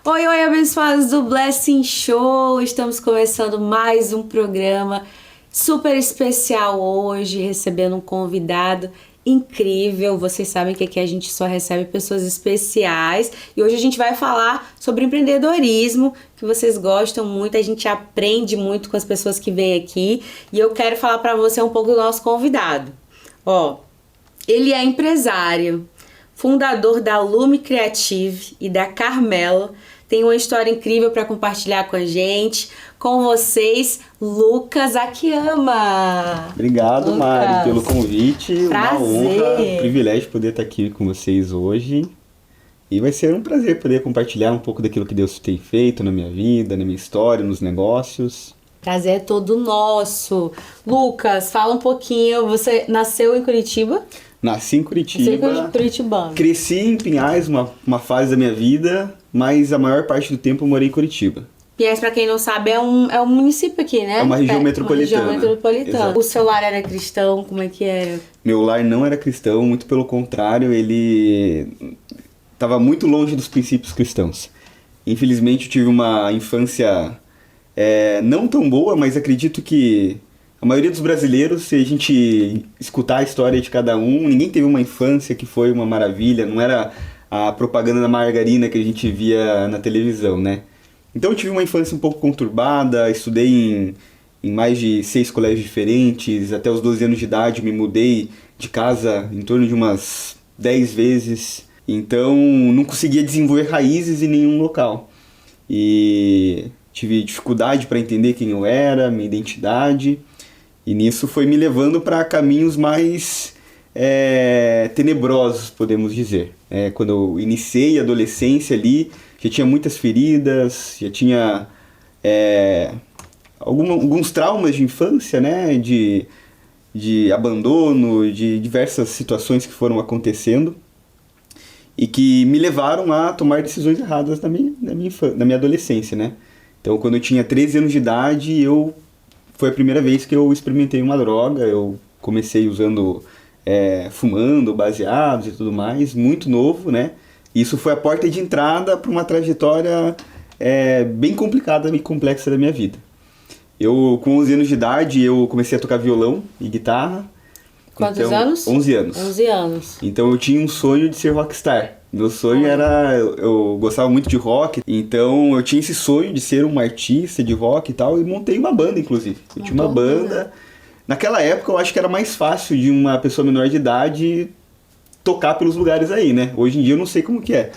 Oi, oi, abençoados do Blessing Show! Estamos começando mais um programa super especial hoje, recebendo um convidado incrível. Vocês sabem que aqui a gente só recebe pessoas especiais e hoje a gente vai falar sobre empreendedorismo, que vocês gostam muito, a gente aprende muito com as pessoas que vêm aqui e eu quero falar para você um pouco do nosso convidado. Ele é empresário, fundador da Lume Creative e da Carmelo. Tem uma história incrível para compartilhar com a gente. Com vocês, Lucas Akiyama. Obrigado, Lucas. Mari, pelo convite. Prazer. Uma honra, um privilégio poder estar aqui com vocês hoje. E vai ser um prazer poder compartilhar um pouco daquilo que Deus tem feito na minha vida, na minha história, nos negócios. Prazer é todo nosso. Lucas, fala um pouquinho. Você nasceu em Curitiba? Nasci em Curitiba. Nasceu em Curitibano. Cresci em Pinhais, uma fase da minha vida, mas a maior parte do tempo eu morei em Curitiba. Pinhais, pra quem não sabe, é um município aqui, né? É uma região metropolitana. Uma região metropolitana. Exato. O seu lar era cristão? Como é que era? Meu lar não era cristão, muito pelo contrário, ele estava muito longe dos princípios cristãos. Infelizmente eu tive uma infância não tão boa, mas acredito que a maioria dos brasileiros, se a gente escutar a história de cada um, ninguém teve uma infância que foi uma maravilha, não era a propaganda da margarina que a gente via na televisão, né? Então eu tive uma infância um pouco conturbada, estudei em mais de 6 colégios diferentes, até os 12 anos de idade me mudei de casa em torno de umas 10 vezes, então não conseguia desenvolver raízes em nenhum local. E tive dificuldade para entender quem eu era, minha identidade, e nisso foi me levando para caminhos mais tenebrosos, podemos dizer. Quando eu iniciei a adolescência ali, já tinha muitas feridas, já tinha alguns traumas de infância, né? De abandono, de diversas situações que foram acontecendo e que me levaram a tomar decisões erradas na minha adolescência, né? Então, quando eu tinha 13 anos de idade, foi a primeira vez que eu experimentei uma droga. Eu comecei usando, fumando, baseados e tudo mais, muito novo, né? Isso foi a porta de entrada para uma trajetória bem complicada e complexa da minha vida. Com 11 anos de idade, eu comecei a tocar violão e guitarra. Quantos anos? 11 anos. 11 anos. Então eu tinha um sonho de ser rockstar. Meu sonho era... Eu gostava muito de rock, então eu tinha esse sonho de ser um artista de rock e tal, e montei uma banda, inclusive. Eu tinha uma banda. Naquela época eu acho que era mais fácil de uma pessoa menor de idade tocar pelos lugares aí, né? Hoje em dia eu não sei como que é.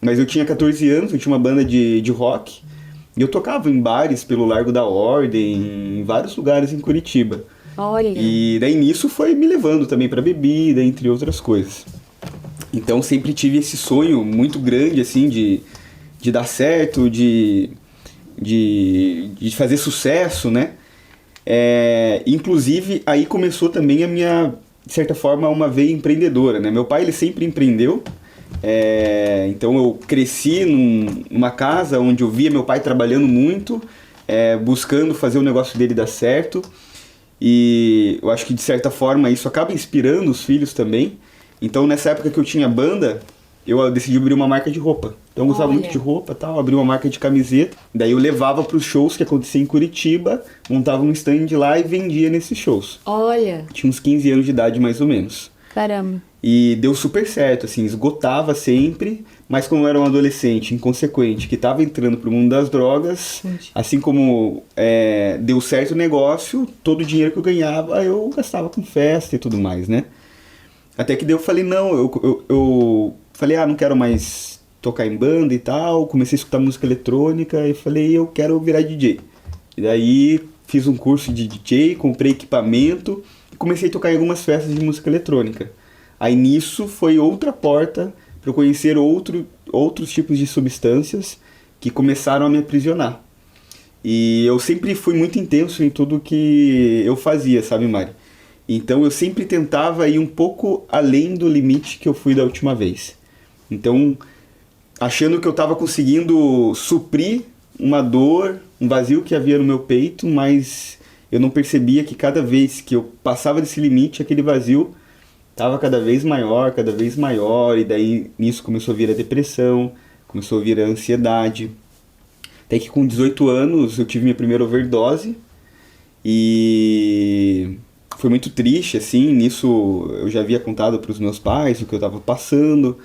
Mas eu tinha 14 anos, eu tinha uma banda de rock, e eu tocava em bares pelo Largo da Ordem, em vários lugares em Curitiba. Olha. E daí nisso foi me levando também para bebida, entre outras coisas. Então sempre tive esse sonho muito grande, assim, de dar certo, de fazer sucesso, né? Inclusive, aí começou também a minha, de certa forma, uma veia empreendedora, né? Meu pai, ele sempre empreendeu. Então eu cresci numa casa onde eu via meu pai trabalhando muito, buscando fazer o negócio dele dar certo. E eu acho que de certa forma isso acaba inspirando os filhos também. Então nessa época que eu tinha banda, eu decidi abrir uma marca de roupa. Então eu gostava muito de roupa e tal, abri uma marca de camiseta. Daí eu levava para os shows que aconteciam em Curitiba, montava um stand lá e vendia nesses shows. Olha. Tinha uns 15 anos de idade mais ou menos. Caramba. E deu super certo, assim, esgotava sempre, mas como eu era um adolescente inconsequente que estava entrando pro mundo das drogas, assim como deu certo o negócio, todo o dinheiro que eu ganhava eu gastava com festa e tudo mais, né? Até que daí eu falei, não, eu falei, não quero mais tocar em banda e tal, comecei a escutar música eletrônica e falei, eu quero virar DJ. E daí fiz um curso de DJ, comprei equipamento e comecei a tocar em algumas festas de música eletrônica. Aí nisso foi outra porta para eu conhecer outros tipos de substâncias que começaram a me aprisionar. E eu sempre fui muito intenso em tudo que eu fazia, sabe, Mari? Então eu sempre tentava ir um pouco além do limite que eu fui da última vez. Então, achando que eu estava conseguindo suprir uma dor, um vazio que havia no meu peito, mas eu não percebia que cada vez que eu passava desse limite, aquele vazio estava cada vez maior, e daí nisso começou a vir a depressão, começou a vir a ansiedade. Até que com 18 anos eu tive minha primeira overdose e foi muito triste, assim. Nisso eu já havia contado para os meus pais o que eu estava passando.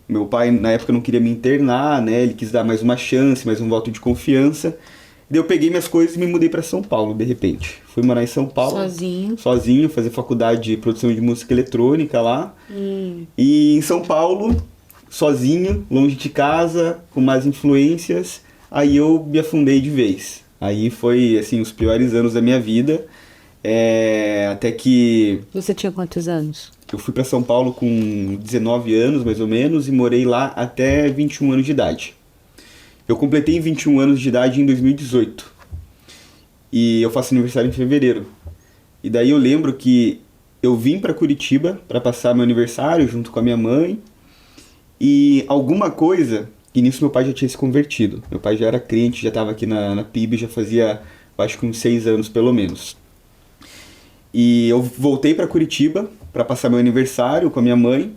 Meu pai na época não queria me internar, né? Ele quis dar mais uma chance, mais um voto de confiança. Daí eu peguei minhas coisas e me mudei para São Paulo, de repente. Fui morar em São Paulo. Sozinho, fazer faculdade de produção de música eletrônica lá. E em São Paulo, sozinho, longe de casa, com más influências, aí eu me afundei de vez. Aí foi, assim, os piores anos da minha vida. Até que... Você tinha quantos anos? Eu fui para São Paulo com 19 anos, mais ou menos, e morei lá até 21 anos de idade. Eu completei 21 anos de idade em 2018. E eu faço aniversário em fevereiro. E daí eu lembro que eu vim para Curitiba para passar meu aniversário junto com a minha mãe. E alguma coisa... E nisso meu pai já tinha se convertido. Meu pai já era crente, já estava aqui na PIB, já fazia, acho que uns 6 anos pelo menos. E eu voltei para Curitiba para passar meu aniversário com a minha mãe.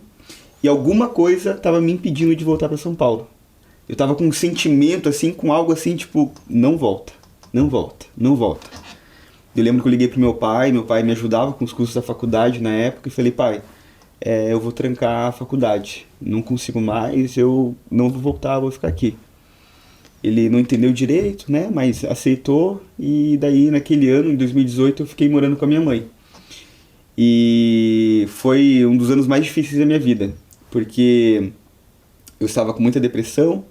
E alguma coisa estava me impedindo de voltar para São Paulo. Eu tava com um sentimento, assim, com algo assim, tipo, não volta, não volta, não volta. Eu lembro que eu liguei pro meu pai me ajudava com os cursos da faculdade na época, e falei, pai, eu vou trancar a faculdade, não consigo mais, eu não vou voltar, vou ficar aqui. Ele não entendeu direito, né, mas aceitou, e daí naquele ano, em 2018, eu fiquei morando com a minha mãe. E foi um dos anos mais difíceis da minha vida, porque eu estava com muita depressão,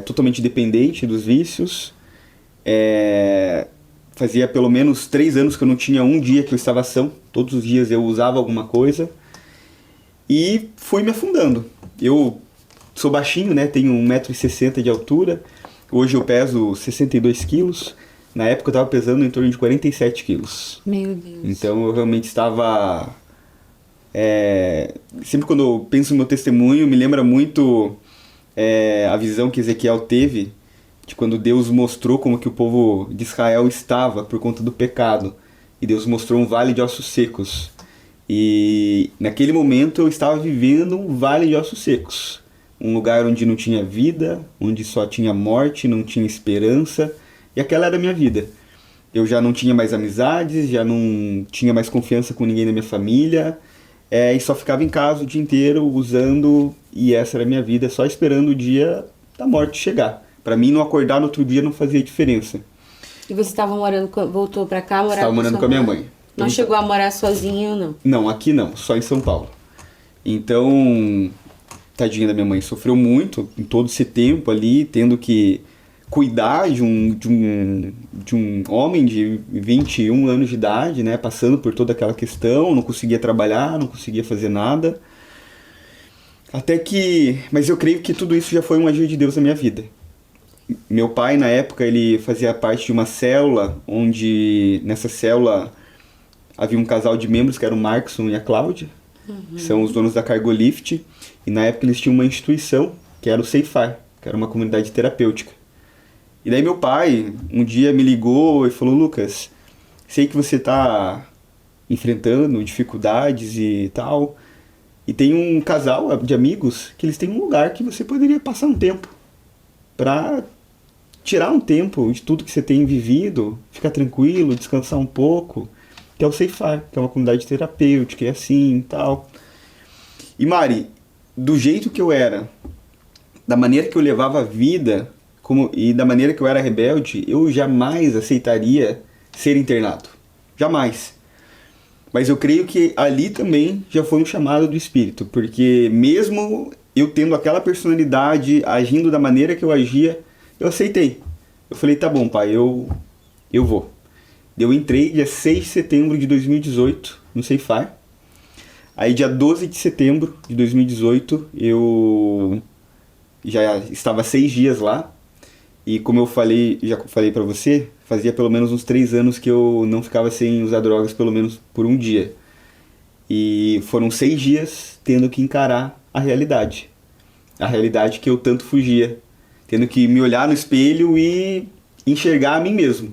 totalmente dependente dos vícios. Fazia pelo menos 3 anos que eu não tinha um dia que eu estava são. Todos os dias eu usava alguma coisa. E fui me afundando. Eu sou baixinho, né? Tenho 1,60 m de altura. Hoje eu peso 62 quilos. Na época eu estava pesando em torno de 47 quilos. Meu Deus. Então eu realmente estava... Sempre quando eu penso no meu testemunho, me lembra muito... a visão que Ezequiel teve de quando Deus mostrou como que o povo de Israel estava por conta do pecado. E Deus mostrou um vale de ossos secos. E naquele momento eu estava vivendo um vale de ossos secos. Um lugar onde não tinha vida, onde só tinha morte, não tinha esperança. E aquela era a minha vida. Eu já não tinha mais amizades, já não tinha mais confiança com ninguém da minha família. E só ficava em casa o dia inteiro usando, e essa era a minha vida, só esperando o dia da morte chegar. Pra mim, não acordar no outro dia não fazia diferença. E você estava morando, voltou pra cá, morava com morando com a minha mãe. Não chegou a morar sozinho, não? Não, aqui não, só em São Paulo. Então, tadinha da minha mãe, sofreu muito em todo esse tempo ali, tendo que cuidar de um homem de 21 anos de idade, né, passando por toda aquela questão, não conseguia trabalhar, não conseguia fazer nada. Até que... Mas eu creio que tudo isso já foi um agir de Deus na minha vida. Meu pai, na época, ele fazia parte de uma célula, onde nessa célula havia um casal de membros, que era o Markson e a Cláudia, que são os donos da Cargolift, e na época eles tinham uma instituição, que era o Ceifar, que era uma comunidade terapêutica. E daí meu pai, um dia me ligou e falou, Lucas, sei que você está enfrentando dificuldades e tal, e tem um casal de amigos que eles têm um lugar que você poderia passar um tempo para tirar um tempo de tudo que você tem vivido, ficar tranquilo, descansar um pouco, que é o Ceifar, que é uma comunidade terapêutica e assim e tal. E Mari, do jeito que eu era, da maneira que eu levava a vida e da maneira que eu era rebelde, eu jamais aceitaria ser internado. Jamais. Mas eu creio que ali também já foi um chamado do Espírito, porque mesmo eu tendo aquela personalidade, agindo da maneira que eu agia, eu aceitei. Eu falei, tá bom, pai, eu vou. Eu entrei dia 6 de setembro de 2018 no Ceifar. Aí dia 12 de setembro de 2018 eu já estava 6 dias lá. E como eu já falei pra você, fazia pelo menos uns 3 anos que eu não ficava sem usar drogas pelo menos por um dia. E foram 6 dias tendo que encarar a realidade. A realidade que eu tanto fugia. Tendo que me olhar no espelho e enxergar a mim mesmo.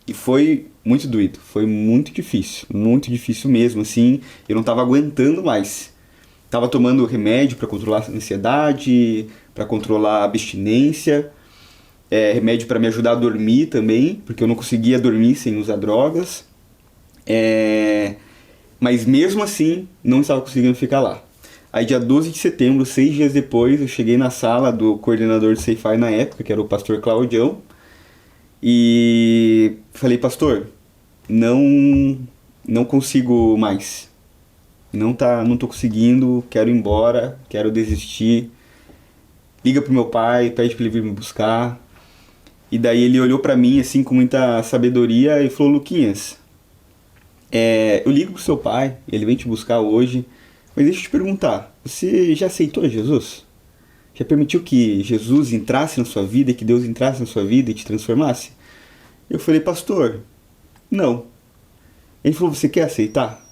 E foi muito doído, foi muito difícil mesmo, assim. Eu não estava aguentando mais. Tava tomando remédio para controlar a ansiedade, para controlar a abstinência, remédio para me ajudar a dormir também, porque eu não conseguia dormir sem usar drogas. Mas mesmo assim, não estava conseguindo ficar lá. Aí dia 12 de setembro, 6 dias depois, eu cheguei na sala do coordenador do Ceifar na época, que era o pastor Claudião, e falei, pastor, não consigo mais. Não tô conseguindo, quero ir embora, quero desistir. Liga pro meu pai, pede pra ele vir me buscar. E daí ele olhou pra mim assim com muita sabedoria e falou, Luquinhas, eu ligo pro seu pai, ele vem te buscar hoje, mas deixa eu te perguntar, você já aceitou Jesus? Já permitiu que Jesus entrasse na sua vida, que Deus entrasse na sua vida e te transformasse? Eu falei, pastor, não. Ele falou, você quer aceitar?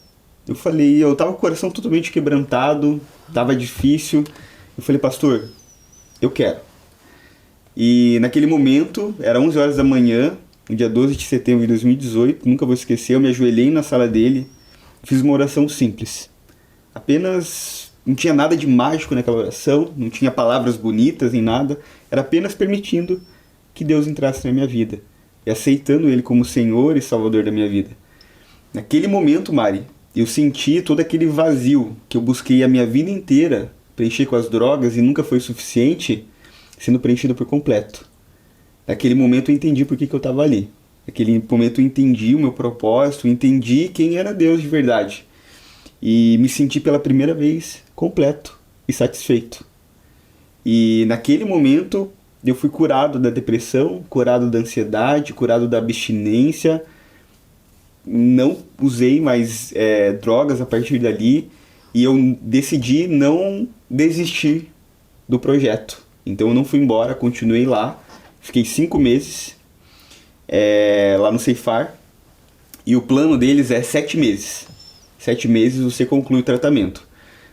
Eu falei, eu tava com o coração totalmente quebrantado, tava difícil. Eu falei, pastor, eu quero. E naquele momento, era 11 horas da manhã, no dia 12 de setembro de 2018, nunca vou esquecer, eu me ajoelhei na sala dele, fiz uma oração simples. Apenas, não tinha nada de mágico naquela oração, não tinha palavras bonitas nem nada, era apenas permitindo que Deus entrasse na minha vida e aceitando Ele como Senhor e Salvador da minha vida. Naquele momento, Mari, eu senti todo aquele vazio que eu busquei a minha vida inteira preencher com as drogas e nunca foi suficiente, sendo preenchido por completo. Naquele momento eu entendi por que eu estava ali. Naquele momento eu entendi o meu propósito, entendi quem era Deus de verdade. E me senti pela primeira vez completo e satisfeito. E naquele momento eu fui curado da depressão, curado da ansiedade, curado da abstinência. Não usei mais drogas a partir dali e eu decidi não desistir do projeto. Então eu não fui embora, continuei lá, fiquei 5 meses lá no Ceifar e o plano deles é 7 meses. 7 meses você conclui o tratamento.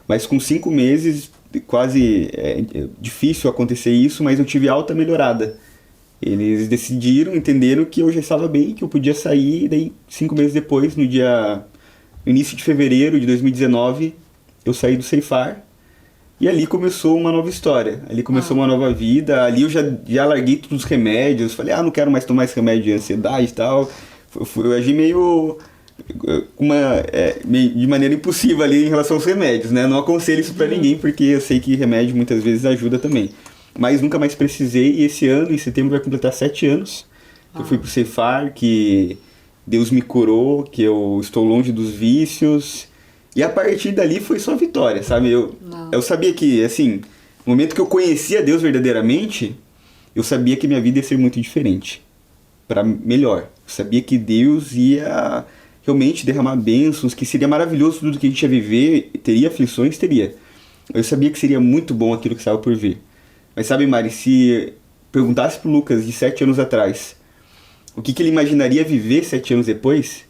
Mas com 5 meses, quase difícil acontecer isso, mas eu tive alta melhorada. Eles decidiram, entenderam que eu já estava bem, que eu podia sair, e daí 5 meses depois, no início de fevereiro de 2019, eu saí do Ceifar, e ali começou uma nova história, ali começou uma nova vida, ali eu já larguei todos os remédios, falei, não quero mais tomar esse remédio de ansiedade e tal, eu agi meio de maneira impulsiva ali em relação aos remédios, né? Não aconselho isso pra ninguém, porque eu sei que remédio muitas vezes ajuda também. Mas nunca mais precisei, e esse ano, em setembro, vai completar 7 anos. Eu fui pro Ceifar, que Deus me curou, que eu estou longe dos vícios. E a partir dali foi só vitória, sabe? Eu sabia que, assim, no momento que eu conhecia Deus verdadeiramente, eu sabia que minha vida ia ser muito diferente. Para melhor. Eu sabia que Deus ia realmente derramar bênçãos, que seria maravilhoso tudo que a gente ia viver, teria aflições, teria. Eu sabia que seria muito bom aquilo que estava por vir. Mas sabe, Mari, se perguntasse pro Lucas de 7 anos atrás o que ele imaginaria viver 7 anos depois,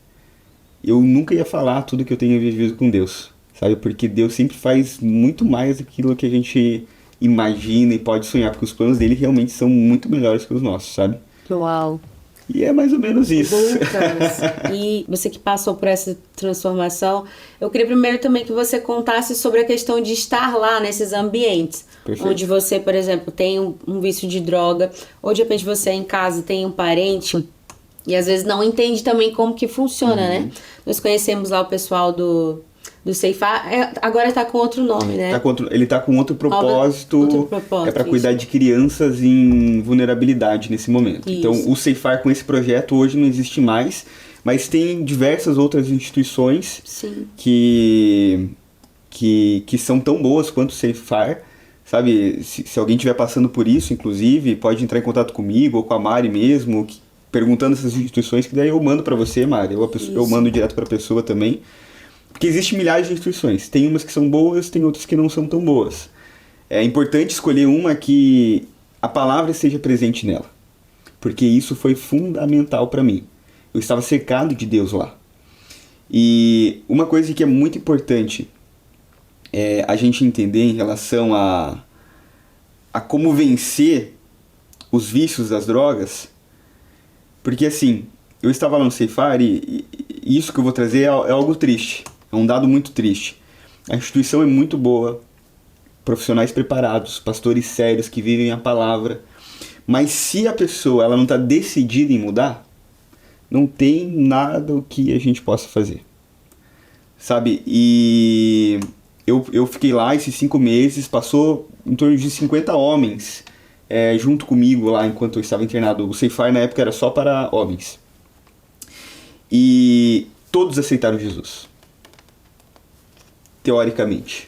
eu nunca ia falar tudo que eu tenho vivido com Deus, sabe? Porque Deus sempre faz muito mais daquilo que a gente imagina e pode sonhar, porque os planos dele realmente são muito melhores que os nossos, sabe? Uau! E é mais ou menos isso. Lucas, e você que passou por essa transformação, eu queria primeiro também que você contasse sobre a questão de estar lá nesses ambientes. Perfeito. Onde você, por exemplo, tem um vício de droga, ou de repente você em casa tem um parente e às vezes não entende também como que funciona, né? Nós conhecemos lá o pessoal do Ceifar, agora está com outro nome, né? Ele está com outro propósito, é para cuidar de crianças em vulnerabilidade nesse momento. Isso. Então, o Ceifar com esse projeto hoje não existe mais, mas tem diversas outras instituições que são tão boas quanto o Ceifar, sabe? Se alguém estiver passando por isso, inclusive, pode entrar em contato comigo ou com a Mari mesmo, perguntando essas instituições, que daí eu mando para você, Mari, eu mando direto para a pessoa também. Porque existem milhares de instituições. Tem umas que são boas, tem outras que não são tão boas. É importante escolher uma que a palavra esteja presente nela. Porque isso foi fundamental para mim. Eu estava cercado de Deus lá. E uma coisa que é muito importante a gente entender em relação a como vencer os vícios das drogas. Porque assim, eu estava lá no Ceifar e isso que eu vou trazer é algo triste. É um dado muito triste. A instituição é muito boa, profissionais preparados, pastores sérios que vivem a palavra. Mas se a pessoa ela não está decidida em mudar, não tem nada o que a gente possa fazer. Sabe? E eu fiquei lá esses 5 meses, passou em torno de 50 homens junto comigo lá enquanto eu estava internado. O Ceifar na época era só para homens. E todos aceitaram Jesus. Teoricamente.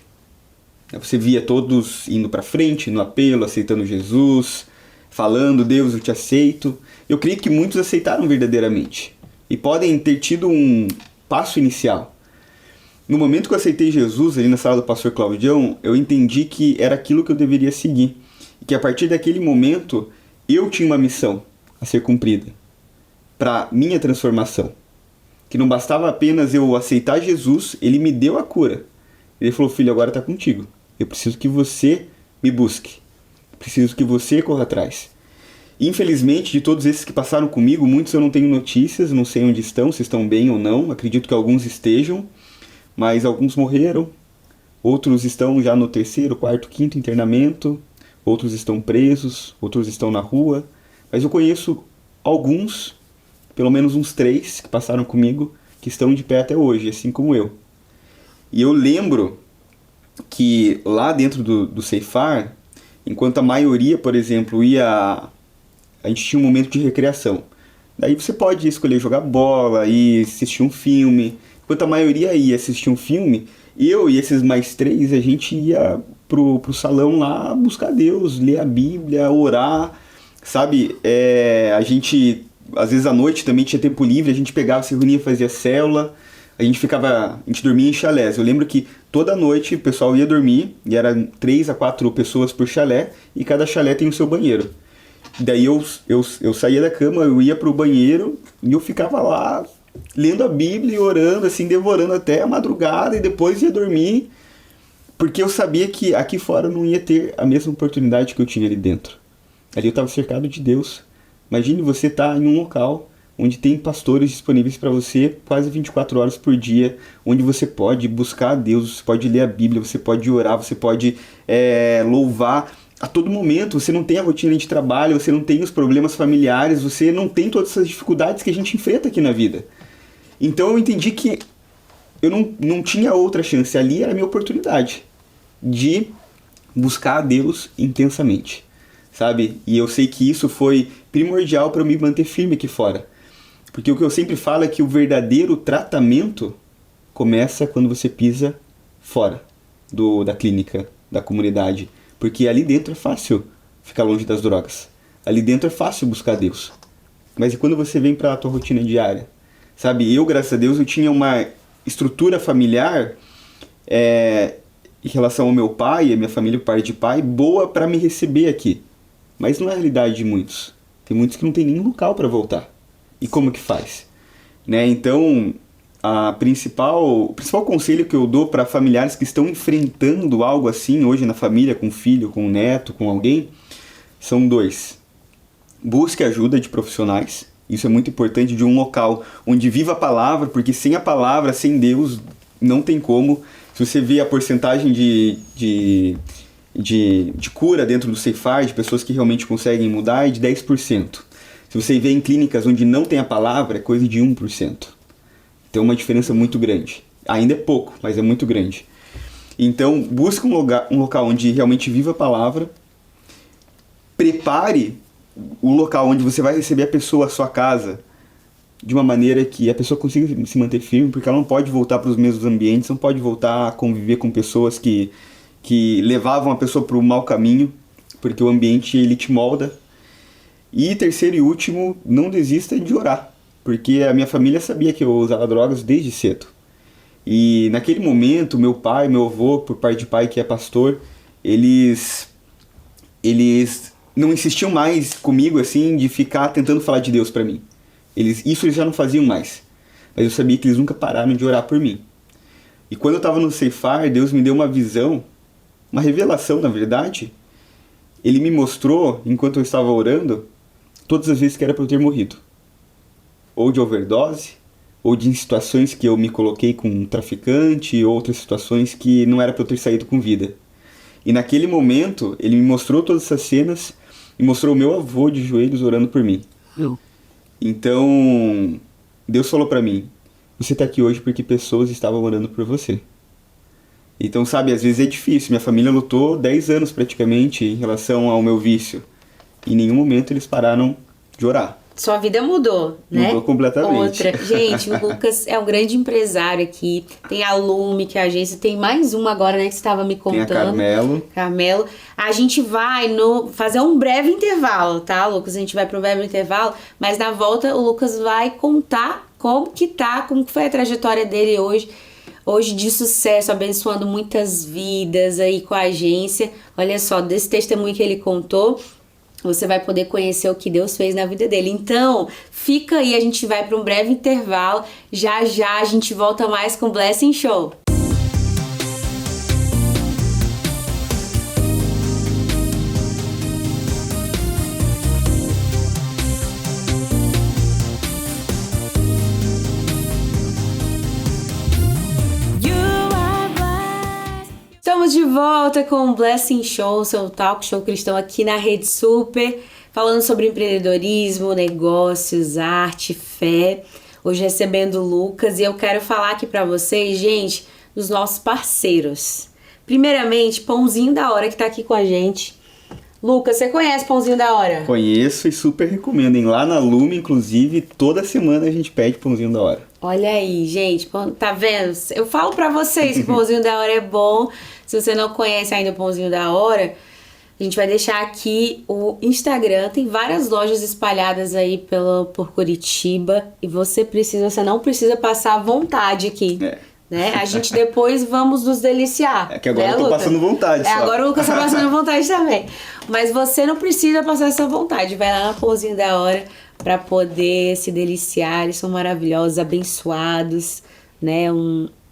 Você via todos indo para frente no apelo, aceitando Jesus, falando, Deus, eu te aceito. Eu creio que muitos aceitaram verdadeiramente. E podem ter tido um passo inicial. No momento que eu aceitei Jesus, ali na sala do pastor Claudião, eu entendi que era aquilo que eu deveria seguir. E que a partir daquele momento, eu tinha uma missão a ser cumprida. Para minha transformação. Que não bastava apenas eu aceitar Jesus, ele me deu a cura. Ele falou, filho, agora está contigo. Eu preciso que você me busque. Preciso que você corra atrás. Infelizmente, de todos esses que passaram comigo, muitos eu não tenho notícias, não sei onde estão, se estão bem ou não. Acredito que alguns estejam, mas alguns morreram. Outros estão já no 3º, 4º, 5º internamento. Outros estão presos, outros estão na rua. Mas eu conheço alguns, pelo menos uns 3 que passaram comigo, que estão de pé até hoje, assim como eu. E eu lembro que lá dentro do Ceifar, enquanto a maioria, por exemplo, a gente tinha um momento de recreação. Daí você pode escolher jogar bola, ir assistir um filme. Enquanto a maioria ia assistir um filme, eu e esses mais 3, a gente ia pro salão lá buscar Deus, ler a Bíblia, orar, sabe? A gente, às vezes à noite também tinha tempo livre, a gente pegava, se reunia, fazia célula. A gente dormia em chalés. Eu lembro que toda noite o pessoal ia dormir, e eram 3 a 4 pessoas por chalé, e cada chalé tem o seu banheiro. Daí eu saía da cama, eu ia pro banheiro, e eu ficava lá, lendo a Bíblia e orando, assim, devorando até a madrugada, e depois ia dormir, porque eu sabia que aqui fora eu não ia ter a mesma oportunidade que eu tinha ali dentro. Ali eu estava cercado de Deus. Imagine você estar em um local onde tem pastores disponíveis para você quase 24 horas por dia, onde você pode buscar a Deus, você pode ler a Bíblia, você pode orar, você pode louvar a todo momento. Você não tem a rotina de trabalho, você não tem os problemas familiares, você não tem todas essas dificuldades que a gente enfrenta aqui na vida. Então eu entendi que eu não tinha outra chance, ali era a minha oportunidade de buscar a Deus intensamente, sabe? E eu sei que isso foi primordial para eu me manter firme aqui fora. Porque o que eu sempre falo é que o verdadeiro tratamento começa quando você pisa fora da clínica, da comunidade. Porque ali dentro é fácil ficar longe das drogas. Ali dentro é fácil buscar Deus. Mas e quando você vem para a tua rotina diária? Sabe, eu, graças a Deus, eu tinha uma estrutura familiar em relação ao meu pai, a minha família, o pai de pai, boa para me receber aqui. Mas não é a realidade de muitos. Tem muitos que não tem nem local para voltar. E como que faz? Né? Então, o principal conselho que eu dou para familiares que estão enfrentando algo assim hoje na família, com filho, com neto, com alguém, são 2. Busque ajuda de profissionais. Isso é muito importante, de um local onde viva a palavra, porque sem a palavra, sem Deus, não tem como. Se você vê a porcentagem de cura dentro do Ceifar, de pessoas que realmente conseguem mudar, é de 10%. Se você vê em clínicas onde não tem a palavra, é coisa de 1%. Então é uma diferença muito grande. Ainda é pouco, mas é muito grande. Então busque um local onde realmente viva a palavra. Prepare o local onde você vai receber a pessoa à sua casa de uma maneira que a pessoa consiga se manter firme, porque ela não pode voltar para os mesmos ambientes, não pode voltar a conviver com pessoas que levavam a pessoa para o mau caminho, porque o ambiente ele te molda. E terceiro e último, não desista de orar, porque a minha família sabia que eu usava drogas desde cedo. E naquele momento, meu pai, meu avô, por parte de pai que é pastor, eles não insistiam mais comigo assim de ficar tentando falar de Deus para mim. Isso eles já não faziam mais. Mas eu sabia que eles nunca pararam de orar por mim. E quando eu estava no Ceifar, Deus me deu uma visão, uma revelação na verdade. Ele me mostrou, enquanto eu estava orando, todas as vezes que era para eu ter morrido. Ou de overdose, ou de situações que eu me coloquei com um traficante, outras situações que não era para eu ter saído com vida. E naquele momento, ele me mostrou todas essas cenas e mostrou o meu avô de joelhos orando por mim. Então, Deus falou para mim, você tá aqui hoje porque pessoas estavam orando por você. Então, sabe, às vezes é difícil. Minha família lutou 10 anos praticamente em relação ao meu vício. Em nenhum momento eles pararam de orar. Sua vida mudou, né? Mudou completamente. Outra. Gente, o Lucas é um grande empresário aqui. Tem a Lume, que é a agência. Tem mais uma agora, né? Que você estava me contando. Tem a Carmelo. Carmelo. A gente vai fazer um breve intervalo, tá, Lucas? A gente vai para um breve intervalo. Mas na volta o Lucas vai contar como que foi a trajetória dele hoje. Hoje de sucesso, abençoando muitas vidas aí com a agência. Olha só, desse testemunho que ele contou, você vai poder conhecer o que Deus fez na vida dele. Então, fica aí, a gente vai para um breve intervalo. Já já a gente volta mais com o Blessing Show. Estamos de volta com o Blessing Show, seu talk show cristão aqui na Rede Super, falando sobre empreendedorismo, negócios, arte, fé. Hoje recebendo o Lucas e eu quero falar aqui pra vocês, gente, dos nossos parceiros. Primeiramente, Pãozinho da Hora, que tá aqui com a gente. Lucas, você conhece Pãozinho da Hora? Conheço e super recomendo, hein? Lá na Lume, inclusive, toda semana a gente pede Pãozinho da Hora. Olha aí, gente, tá vendo? Eu falo pra vocês que Pãozinho da Hora é bom. Se você não conhece ainda o Pãozinho da Hora, a gente vai deixar aqui o Instagram. Tem várias lojas espalhadas aí por Curitiba. E você não precisa passar vontade aqui. Né? A gente depois vamos nos deliciar. É que agora eu tô passando vontade. Só. Agora o Lucas tá passando vontade também. Mas você não precisa passar essa vontade. Vai lá no Pãozinho da Hora para poder se deliciar. Eles são maravilhosos, abençoados, né?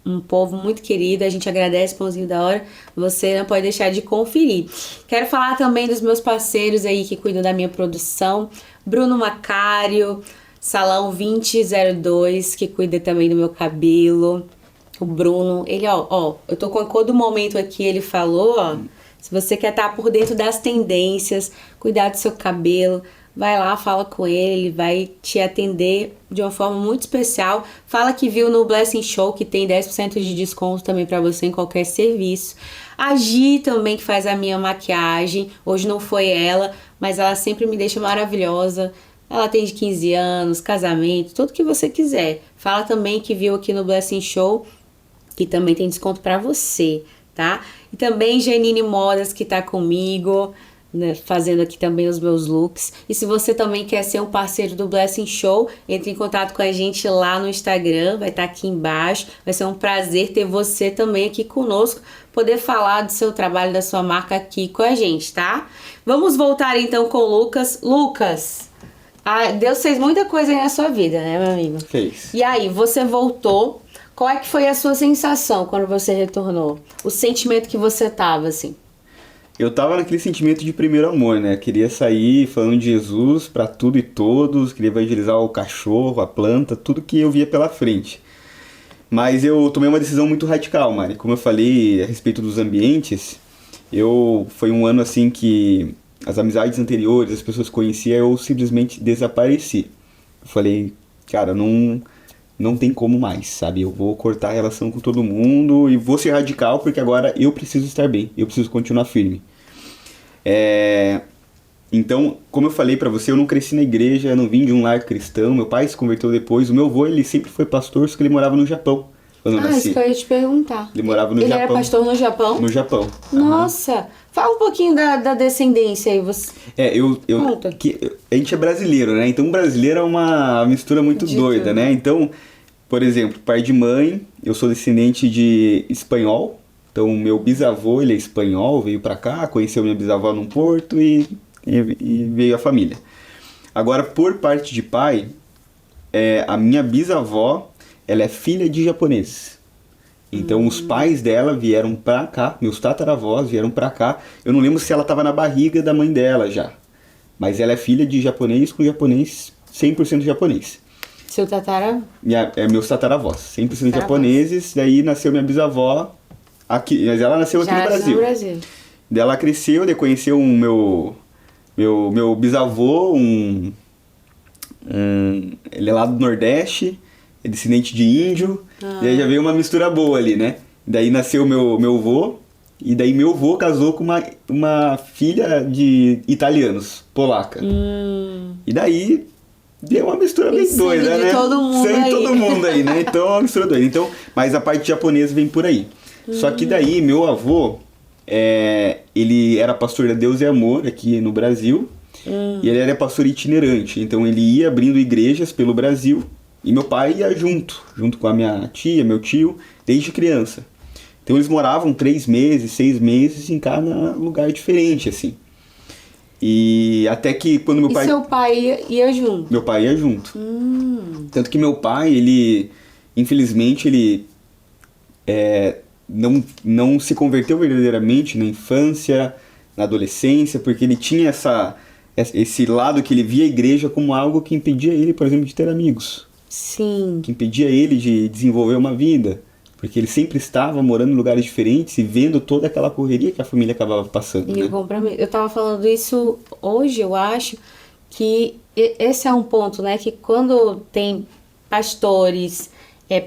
Um povo muito querido, a gente agradece o Pãozinho da Hora, você não pode deixar de conferir. Quero falar também dos meus parceiros aí que cuidam da minha produção, Bruno Macário, Salão 2002, que cuida também do meu cabelo, o Bruno, ele ó, eu tô com a cor do momento aqui, ele falou, ó, se você quer estar por dentro das tendências, cuidar do seu cabelo, vai lá, fala com ele vai te atender de uma forma muito especial. Fala que viu no Blessing Show, que tem 10% de desconto também para você em qualquer serviço. A Gi também, que faz a minha maquiagem. Hoje não foi ela, mas ela sempre me deixa maravilhosa. Ela tem de 15 anos, casamento, tudo que você quiser. Fala também que viu aqui no Blessing Show, que também tem desconto para você, tá? E também Janine Modas, que tá comigo, né, fazendo aqui também os meus looks. E se você também quer ser um parceiro do Blessing Show, entre em contato com a gente lá no Instagram, vai estar aqui embaixo. Vai ser um prazer ter você também aqui conosco, poder falar do seu trabalho, da sua marca aqui com a gente, tá? Vamos voltar então com o Lucas. Lucas, Deus fez muita coisa aí na sua vida, né, meu amigo? Fez. E aí, você voltou, qual é que foi a sua sensação quando você retornou? O sentimento que você tava, assim? Eu tava naquele sentimento de primeiro amor, né? Queria sair falando de Jesus pra tudo e todos, queria evangelizar o cachorro, a planta, tudo que eu via pela frente. Mas eu tomei uma decisão muito radical, Mari. Como eu falei a respeito dos ambientes, foi um ano assim que as amizades anteriores, as pessoas que conhecia, eu simplesmente desapareci. Eu falei, cara, não tem como mais, sabe? Eu vou cortar a relação com todo mundo e vou ser radical porque agora eu preciso estar bem, eu preciso continuar firme. Então, como eu falei pra você, eu não cresci na igreja, eu não vim de um lar cristão, meu pai se converteu depois, o meu avô, ele sempre foi pastor, só que ele morava no Japão quando eu nasci. Isso que eu ia te perguntar. Ele morava no Japão. Ele era pastor no Japão? No Japão. Nossa! Fala um pouquinho da descendência aí. Você... Conta. A gente é brasileiro, né? Então brasileiro é uma mistura muito doida, né? Então, por exemplo, pai de mãe, eu sou descendente de espanhol. Então meu bisavô, ele é espanhol, veio pra cá, conheceu minha bisavó num porto e veio a família. Agora, por parte de pai, a minha bisavó, ela é filha de japoneses. Então os pais dela vieram pra cá, meus tataravós vieram pra cá. Eu não lembro se ela tava na barriga da mãe dela já. Mas ela é filha de japonês com japonês, 100% japonês. Seu tatara? Meus tataravós, sempre são Tataravós. japoneses. Daí nasceu minha bisavó aqui, mas ela nasceu aqui no Brasil. No Brasil. Daí ela cresceu, daí conheceu meu bisavô, ele é lá do Nordeste, é descendente de índio, e aí já veio uma mistura boa ali, né? Daí nasceu meu avô, e daí meu avô casou com uma filha de italianos, polaca. E daí deu uma mistura bem doida, sangue de né? todo mundo Sangue de aí. todo mundo aí, né? Então é uma mistura doida. Então, mas a parte japonesa vem por aí. Só que daí meu avô, ele era pastor da Deus e Amor aqui no Brasil, e ele era pastor itinerante. Então ele ia abrindo igrejas pelo Brasil, e meu pai ia junto com a minha tia, meu tio, desde criança. Então eles moravam 3 meses, 6 meses em cada lugar diferente, assim. E até que quando meu pai... E seu pai ia junto? Meu pai ia junto. Tanto que meu pai, ele... Infelizmente, ele... não se converteu verdadeiramente na infância, na adolescência, porque ele tinha esse lado que ele via a igreja como algo que impedia ele, por exemplo, de ter amigos. Sim. Que impedia ele de desenvolver uma vida. Porque ele sempre estava morando em lugares diferentes e vendo toda aquela correria que a família acabava passando. E né? o compromisso. Eu tava falando isso hoje, eu acho que esse é um ponto, né? Que quando tem pastores,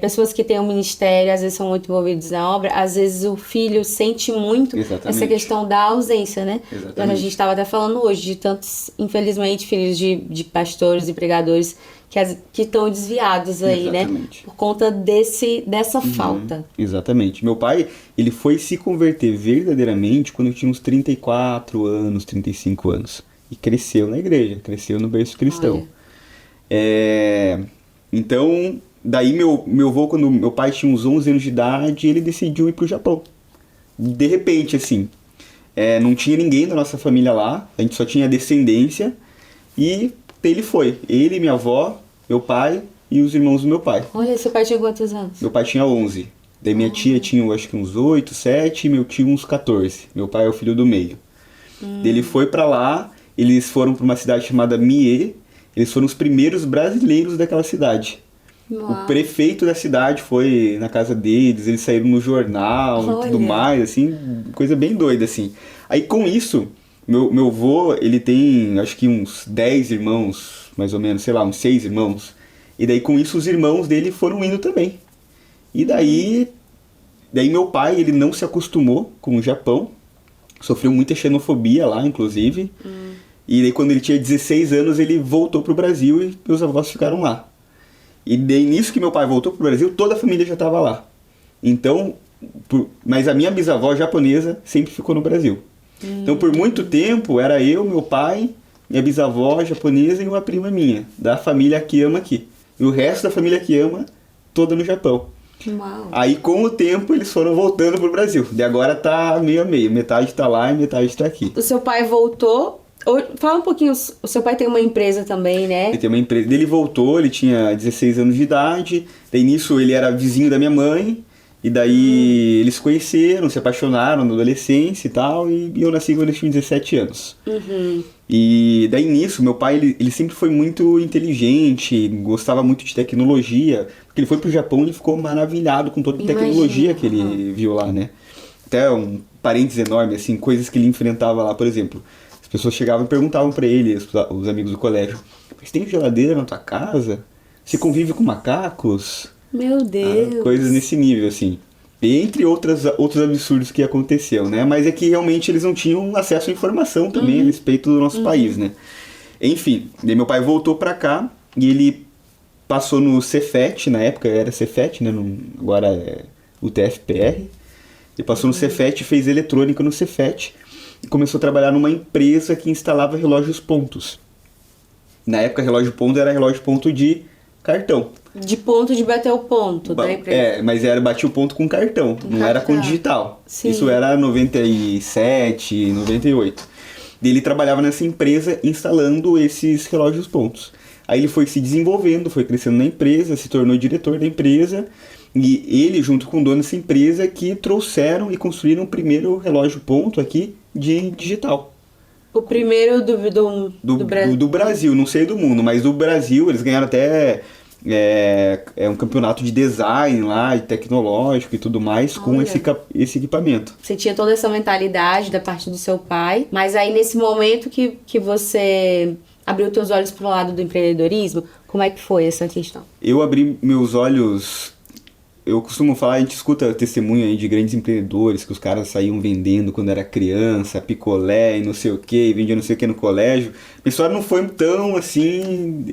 pessoas que têm um ministério, às vezes são muito envolvidos na obra, às vezes o filho sente muito Exatamente. essa questão da ausência, né? Exatamente. A gente estava até falando hoje de tantos, infelizmente, filhos de pastores e pregadores que estão desviados aí, Exatamente. né? Por conta dessa falta. Exatamente. Meu pai, ele foi se converter verdadeiramente quando eu tinha uns 34 anos, 35 anos. E cresceu na igreja, cresceu no berço cristão. Então, daí meu avô, quando meu pai tinha uns 11 anos de idade, ele decidiu ir pro Japão. De repente, assim, não tinha ninguém da nossa família lá, a gente só tinha descendência, e ele foi. Ele, minha avó, meu pai e os irmãos do meu pai. Olha, seu pai tinha quantos anos? Meu pai tinha 11. Daí minha tia tinha, acho que uns 8, 7, e meu tio uns 14. Meu pai é o filho do meio. Ele foi pra lá, eles foram pra uma cidade chamada Mie, eles foram os primeiros brasileiros daquela cidade. Uau. O prefeito da cidade foi na casa deles, eles saíram no jornal e tudo Olha. mais, assim, coisa bem doida, assim. Aí com isso, meu avô, ele tem, acho que uns 10 irmãos, mais ou menos, sei lá, uns 6 irmãos. E daí com isso os irmãos dele foram indo também. E daí meu pai, ele não se acostumou com o Japão, sofreu muita xenofobia lá, inclusive. E daí quando ele tinha 16 anos, ele voltou pro Brasil e meus avós ficaram lá. E daí nisso que meu pai voltou pro Brasil, toda a família já estava lá. Então, mas a minha bisavó japonesa sempre ficou no Brasil. Então por muito tempo era eu, meu pai, minha bisavó japonesa e uma prima minha, da família Akiyama aqui. E o resto da família Akiyama toda no Japão. Uau. Aí com o tempo eles foram voltando pro Brasil. E agora tá meio a meio, metade tá lá e metade tá aqui. O seu pai voltou. Fala um pouquinho, o seu pai tem uma empresa também, né? Ele tem uma empresa. Ele voltou, ele tinha 16 anos de idade. Daí nisso ele era vizinho da minha mãe. E daí eles se conheceram, se apaixonaram na adolescência e tal. E eu nasci quando eles tinham 17 anos. E daí nisso, meu pai, ele sempre foi muito inteligente, gostava muito de tecnologia. Porque ele foi pro Japão e ele ficou maravilhado com toda a tecnologia que ele viu lá, né? Até um parênteses enorme, assim, coisas que ele enfrentava lá, por exemplo. As pessoas chegavam e perguntavam pra ele, os amigos do colégio, mas tem geladeira na tua casa? Você convive com macacos? Meu Deus. Coisas nesse nível, assim. Entre outros absurdos que aconteceu, né? Mas é que realmente eles não tinham acesso à informação também a respeito do nosso país, né? Enfim, daí meu pai voltou pra cá e ele passou no Cefet, na época era Cefet, né? Agora é o TFPR. Ele passou no Cefet, fez eletrônica no Cefet e começou a trabalhar numa empresa que instalava relógios pontos. Na época, relógio ponto era relógio ponto de cartão. De ponto de bater o ponto da empresa. Mas batia o ponto com cartão, não era com digital. Sim. Isso era 97, 98. E ele trabalhava nessa empresa instalando esses relógios pontos. Aí ele foi se desenvolvendo, foi crescendo na empresa, se tornou diretor da empresa. E ele, junto com o dono dessa empresa, que trouxeram e construíram o primeiro relógio ponto aqui de digital. O primeiro do Brasil. Do Brasil, não sei do mundo, mas do Brasil eles ganharam até é um campeonato de design lá, e tecnológico e tudo mais, com Olha. esse equipamento. Você tinha toda essa mentalidade da parte do seu pai, mas aí nesse momento que você abriu teus olhos pro lado do empreendedorismo, como é que foi essa questão? Eu abri meus olhos. Eu costumo falar, a gente escuta testemunho aí de grandes empreendedores que os caras saíam vendendo quando era criança, picolé e não sei o que, vendia não sei o que no colégio. A história não foi tão assim,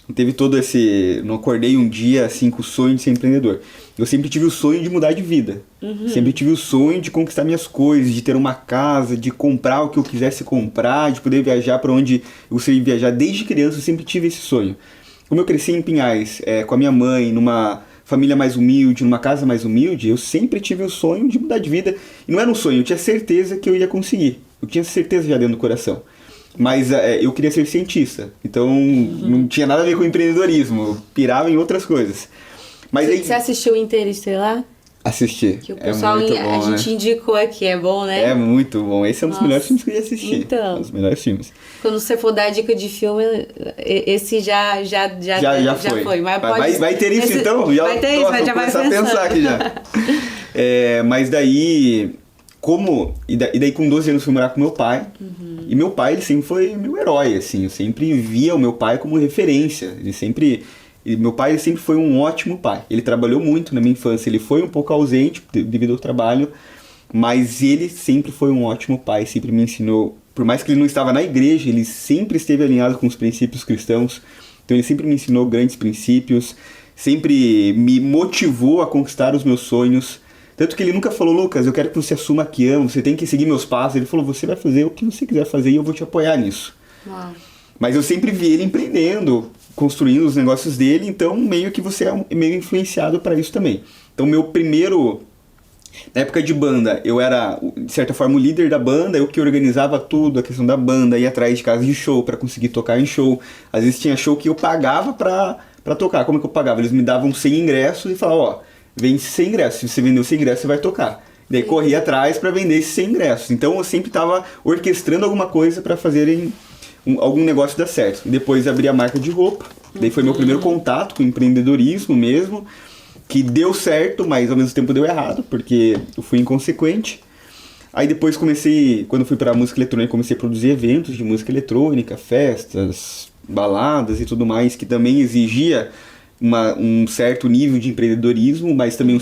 não teve todo esse... Não acordei um dia assim com o sonho de ser empreendedor. Eu sempre tive o sonho de mudar de vida. Sempre tive o sonho de conquistar minhas coisas, de ter uma casa, de comprar o que eu quisesse comprar, de poder viajar para onde eu gostaria de viajar. Desde criança eu sempre tive esse sonho. Como eu cresci em Pinhais, com a minha mãe, numa família mais humilde, numa casa mais humilde, eu sempre tive o sonho de mudar de vida. E não era um sonho, eu tinha certeza que eu ia conseguir. Eu tinha certeza já dentro do coração. Mas eu queria ser cientista, então não tinha nada a ver com empreendedorismo, eu pirava em outras coisas. Mas aí, Você assistiu Interestelar? assisti, Que o pessoal, muito bom, a gente né? indicou aqui, é bom, né? É muito bom, esse é um dos Nossa. melhores filmes que eu ia assistir. Então. Um dos melhores filmes. Quando você for dar dica de filme, esse já foi. Mas Vai ter isso então? Vai ter isso, mas já vai começar a pensando. pensar aqui já. Mas daí, e daí com 12 anos fui morar com meu pai. E meu pai, ele sempre foi meu herói, assim. Eu sempre via o meu pai como referência. Meu pai ele sempre foi um ótimo pai. Ele trabalhou muito na minha infância. Ele foi um pouco ausente devido ao trabalho. Mas ele sempre foi um ótimo pai. Sempre me ensinou. Por mais que ele não estava na igreja, ele sempre esteve alinhado com os princípios cristãos. Então ele sempre me ensinou grandes princípios. Sempre me motivou a conquistar os meus sonhos. Tanto que ele nunca falou, Lucas, eu quero que você assuma que amo, você tem que seguir meus passos. Ele falou, você vai fazer o que você quiser fazer e eu vou te apoiar nisso. Uau. Mas eu sempre vi ele empreendendo, construindo os negócios dele, então meio que você é meio influenciado para isso também. Então meu primeiro... Na época de banda, eu era, de certa forma, o líder da banda, eu que organizava tudo, a questão da banda, ia atrás de casa de show para conseguir tocar em show. Às vezes tinha show que eu pagava pra tocar. Como é que eu pagava? Eles me davam 100 ingressos e falavam, ó, vende 100 ingressos. Se você vendeu 100 ingressos, você vai tocar. Daí corria atrás para vender esses 100 ingressos. Então eu sempre estava orquestrando alguma coisa para fazerem algum negócio dar certo. Depois abri a marca de roupa. Daí foi meu primeiro contato com empreendedorismo mesmo, que deu certo, mas ao mesmo tempo deu errado, porque eu fui inconsequente. Aí depois quando eu fui pra música eletrônica, comecei a produzir eventos de música eletrônica, festas, baladas e tudo mais, que também exigia um certo nível de empreendedorismo, mas também um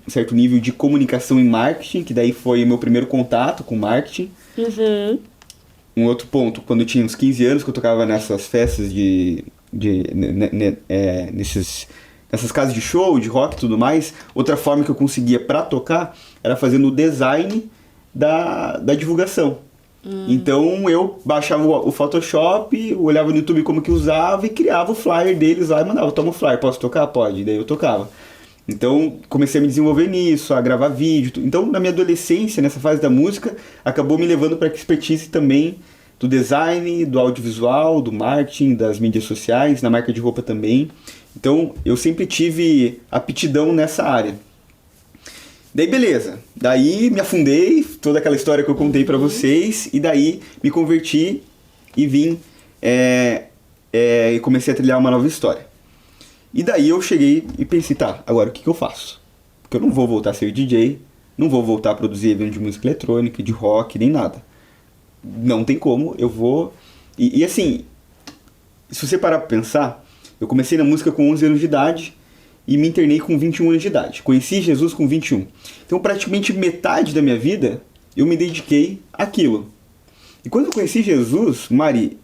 certo nível de comunicação e marketing, que daí foi o meu primeiro contato com marketing. Um outro ponto, quando eu tinha uns 15 anos, que eu tocava nessas festas nessas casas de show, de rock e tudo mais, outra forma que eu conseguia pra tocar era fazendo o design da divulgação. Então eu baixava o Photoshop, olhava no YouTube como que usava e criava o flyer deles lá e mandava, toma o flyer, posso tocar? Pode. E daí eu tocava. Então comecei a me desenvolver nisso, a gravar vídeo. Então na minha adolescência, nessa fase da música, acabou me levando para a expertise também do design, do audiovisual, do marketing, das mídias sociais, na marca de roupa também. Então eu sempre tive aptidão nessa área. Daí beleza, daí me afundei, toda aquela história que eu contei pra vocês, e daí me converti e vim e comecei a trilhar uma nova história. E daí eu cheguei e pensei, tá, agora o que eu faço? Porque eu não vou voltar a ser DJ, não vou voltar a produzir evento de música eletrônica, de rock, nem nada. Não tem como, eu vou... E assim, se você parar pra pensar, eu comecei na música com 11 anos de idade, e me internei com 21 anos de idade. Conheci Jesus com 21. Então, praticamente metade da minha vida, eu me dediquei àquilo. E quando eu conheci Jesus, Mari,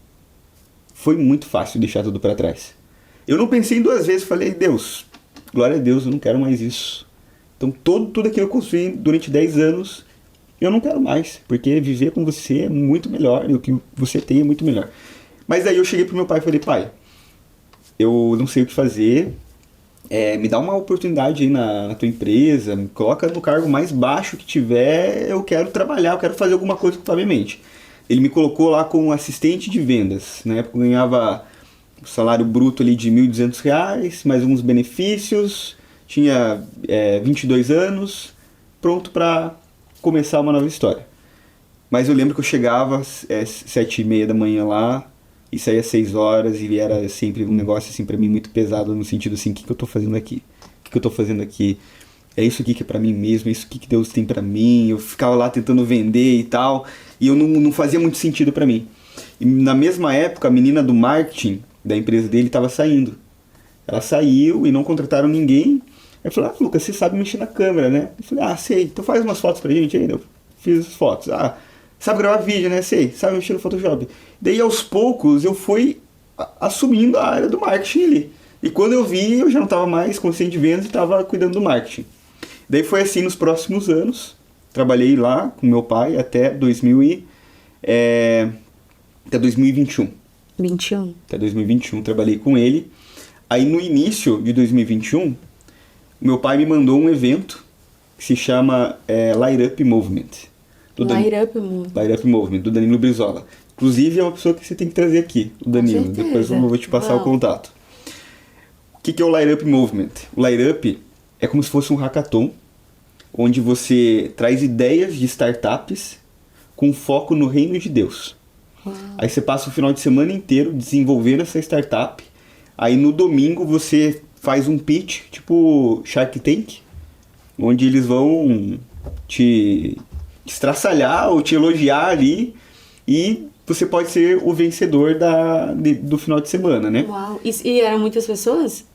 foi muito fácil deixar tudo para trás. Eu não pensei duas vezes, falei, Deus, glória a Deus, eu não quero mais isso. Então, tudo aquilo que eu construí durante 10 anos, eu não quero mais. Porque viver com você é muito melhor, e o que você tem é muito melhor. Mas aí eu cheguei pro meu pai e falei, pai, eu não sei o que fazer... me dá uma oportunidade aí na tua empresa, me coloca no cargo mais baixo que tiver, eu quero trabalhar, eu quero fazer alguma coisa com a minha mente. Ele me colocou lá como assistente de vendas. Na época eu ganhava um salário bruto ali de R$ 1.200, mais alguns benefícios, tinha 22 anos, pronto para começar uma nova história. Mas eu lembro que eu chegava às 7h30 da manhã lá, e saía às 6 horas e era sempre um negócio assim pra mim muito pesado no sentido assim, o que eu tô fazendo aqui? O que eu tô fazendo aqui? É isso aqui que é pra mim mesmo, é isso aqui que Deus tem pra mim. Eu ficava lá tentando vender e tal, e eu não fazia muito sentido pra mim. E na mesma época, a menina do marketing da empresa dele estava saindo. Ela saiu e não contrataram ninguém. Aí eu falei, Lucas, você sabe mexer na câmera, né? Eu falei, sei, então faz umas fotos pra gente ainda. Eu fiz as fotos. Sabe gravar vídeo, né? Sei, sabe mexer no Photoshop. Daí aos poucos eu fui assumindo a área do marketing ali. E quando eu vi, eu já não estava mais consciente de vendas e estava cuidando do marketing. Daí foi assim nos próximos anos. Trabalhei lá com meu pai até 2021. Até 2021 trabalhei com ele. Aí no início de 2021, meu pai me mandou um evento que se chama Light Up Movement. Light Up Movement, do Danilo Brizola. Inclusive é uma pessoa que você tem que trazer aqui, o Danilo. Com certeza. Depois eu vou te passar o contato. O que é o Light Up Movement? O Light Up é como se fosse um hackathon, onde você traz ideias de startups com foco no reino de Deus. Aí você passa o final de semana inteiro desenvolvendo essa startup. Aí no domingo você faz um pitch, tipo Shark Tank, onde eles vão te estraçalhar ou te elogiar ali, e você pode ser o vencedor do final de semana, né? Uau! E eram muitas pessoas?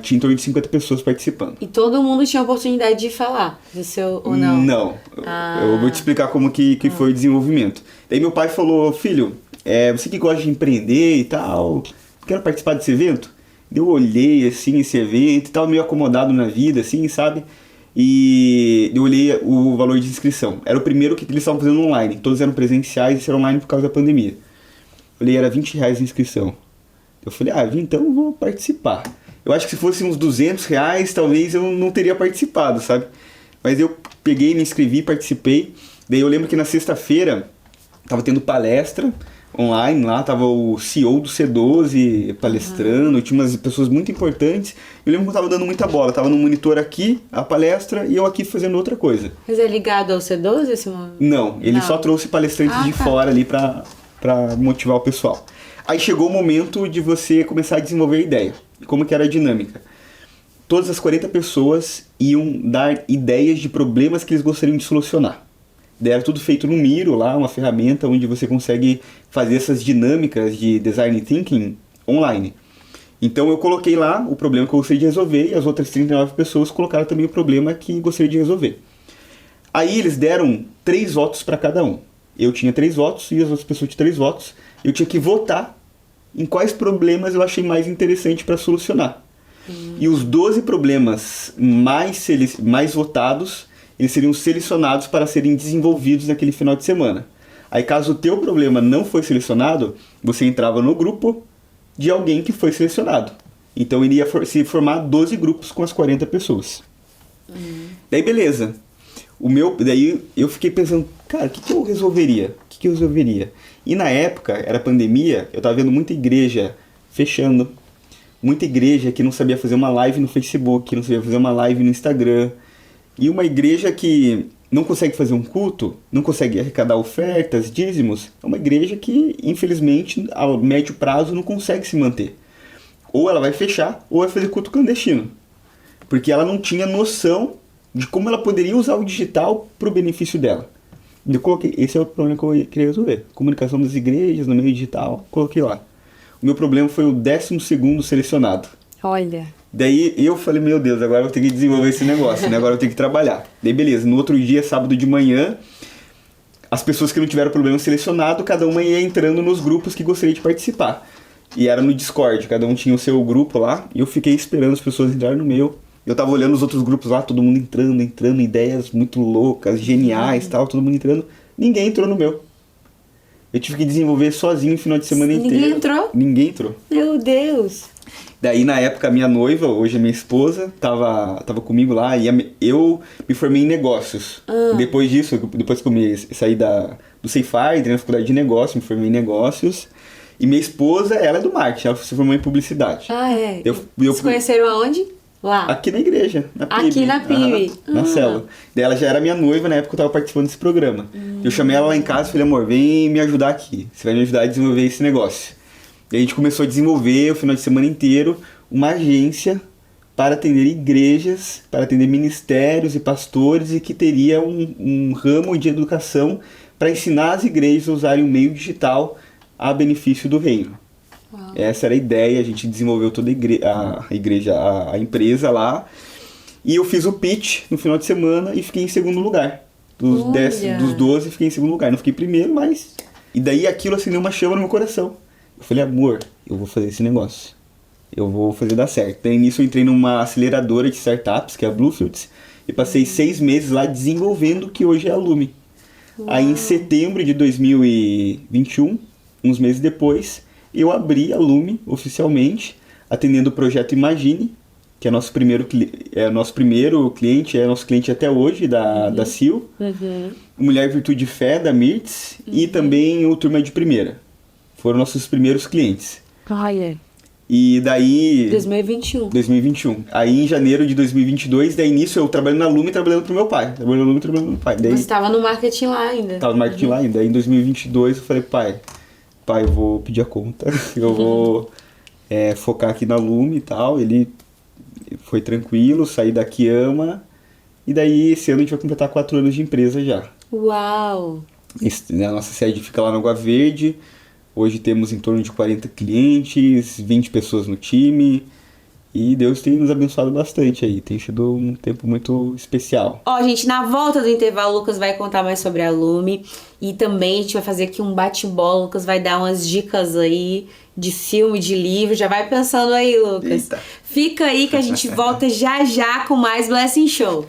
Tinha em torno de 50 pessoas participando. E todo mundo tinha a oportunidade de falar do seu, ou não? Não. Eu vou te explicar como que foi o desenvolvimento. Daí meu pai falou, filho, você que gosta de empreender e tal, quero participar desse evento? Eu olhei, assim, esse evento e tal, meio acomodado na vida, assim, sabe? E eu olhei o valor de inscrição. Era o primeiro que eles estavam fazendo online. Todos eram presenciais e isso era online por causa da pandemia. Eu olhei, era R$20 a inscrição. Eu falei, então eu vou participar. Eu acho que se fosse uns R$200, talvez eu não teria participado, sabe? Mas eu peguei, me inscrevi, participei. Daí eu lembro que na sexta-feira tava tendo palestra online lá, tava o CEO do C12 palestrando, tinha umas pessoas muito importantes. Eu lembro que eu tava dando muita bola, tava no monitor aqui, a palestra, e eu aqui fazendo outra coisa. Mas é ligado ao C12 esse momento? Não, ele só trouxe palestrantes de fora ali pra motivar o pessoal. Aí chegou o momento de você começar a desenvolver a ideia. Como que era a dinâmica? Todas as 40 pessoas iam dar ideias de problemas que eles gostariam de solucionar. Daí era tudo feito no Miro, lá, uma ferramenta onde você consegue fazer essas dinâmicas de design thinking online. Então eu coloquei lá o problema que eu gostaria de resolver e as outras 39 pessoas colocaram também o problema que gostaria de resolver. Aí eles deram 3 votos para cada um. Eu tinha 3 votos e as outras pessoas tinham 3 votos. Eu tinha que votar em quais problemas eu achei mais interessante para solucionar. E os 12 problemas mais votados, eles seriam selecionados para serem desenvolvidos naquele final de semana. Aí caso o teu problema não foi selecionado, você entrava no grupo de alguém que foi selecionado. Então iria se formar 12 grupos com as 40 pessoas. Daí beleza. Daí eu fiquei pensando, cara, o que eu resolveria? E na época, era pandemia, eu tava vendo muita igreja fechando. Muita igreja que não sabia fazer uma live no Facebook, que não sabia fazer uma live no Instagram. E uma igreja que não consegue fazer um culto, não consegue arrecadar ofertas, dízimos, é uma igreja que, infelizmente, a médio prazo não consegue se manter. Ou ela vai fechar, ou vai fazer culto clandestino. Porque ela não tinha noção de como ela poderia usar o digital para o benefício dela. Eu coloquei, esse é o problema que eu queria resolver. Comunicação das igrejas no meio digital, coloquei lá. O meu problema foi o 12º selecionado. Olha. Daí eu falei, meu Deus, agora eu vou ter que desenvolver esse negócio, né? Agora eu tenho que trabalhar. Daí beleza, no outro dia, sábado de manhã, as pessoas que não tiveram problema selecionado, cada uma ia entrando nos grupos que gostaria de participar. E era no Discord, cada um tinha o seu grupo lá, e eu fiquei esperando as pessoas entrarem no meu. Eu tava olhando os outros grupos lá, todo mundo entrando, ideias muito loucas, geniais, tal, todo mundo entrando. Ninguém entrou no meu. Eu tive que desenvolver sozinho o final de semana inteiro. Ninguém entrou? Ninguém entrou. Meu Deus! Daí, na época, a minha noiva, hoje a minha esposa, tava comigo lá e eu me formei em negócios. Depois disso, depois que eu saí do Ceifar, entrei na faculdade de negócios, me formei em negócios. E minha esposa, ela é do marketing, ela se formou em publicidade. Ah, é? Eu Se conheceram aonde? Lá? Aqui na igreja, na PIB. Aqui na PIB. Na célula. Daí ela já era minha noiva na época que eu tava participando desse programa. Eu chamei ela lá em casa e falei, amor, vem me ajudar aqui. Você vai me ajudar a desenvolver esse negócio. E a gente começou a desenvolver, o final de semana inteiro, uma agência para atender igrejas, para atender ministérios e pastores e que teria um ramo de educação para ensinar as igrejas a usarem o meio digital a benefício do reino. Uau. Essa era a ideia, a gente desenvolveu toda a empresa lá. E eu fiz o pitch no final de semana e fiquei em segundo lugar. Dos 12, fiquei em segundo lugar. Não fiquei primeiro, mas... E daí aquilo acendeu uma chama no meu coração. Eu falei, amor, eu vou fazer esse negócio. Eu vou fazer dar certo. Daí nisso eu entrei numa aceleradora de startups, que é a Bluefields, e passei 6 meses lá desenvolvendo o que hoje é a Lume. Aí em setembro de 2021, uns meses depois, eu abri a Lume oficialmente, atendendo o projeto Imagine, que é nosso primeiro cliente, é nosso cliente até hoje, da CIL. Mulher Virtude e Fé, da Mirtz, e também o Turma de Primeira. Foram nossos primeiros clientes. E daí... 2021. Aí em janeiro de 2022, daí início eu trabalhando na Lume e trabalhando pro meu pai. Daí, você estava no marketing lá ainda. Tava no marketing lá ainda. Aí em 2022 eu falei, pai, eu vou pedir a conta. Eu vou focar aqui na Lume e tal. Ele foi tranquilo, saí da Kiama. E daí esse ano a gente vai completar 4 anos de empresa já. Uau! A nossa sede fica lá na Água Verde. Hoje temos em torno de 40 clientes, 20 pessoas no time. E Deus tem nos abençoado bastante aí. Tem sido um tempo muito especial. Ó, gente, na volta do intervalo, o Lucas vai contar mais sobre a Lume. E também a gente vai fazer aqui um bate-bola. O Lucas vai dar umas dicas aí de filme, de livro. Já vai pensando aí, Lucas. Eita. Fica aí que a gente volta já já com mais Blessing Show.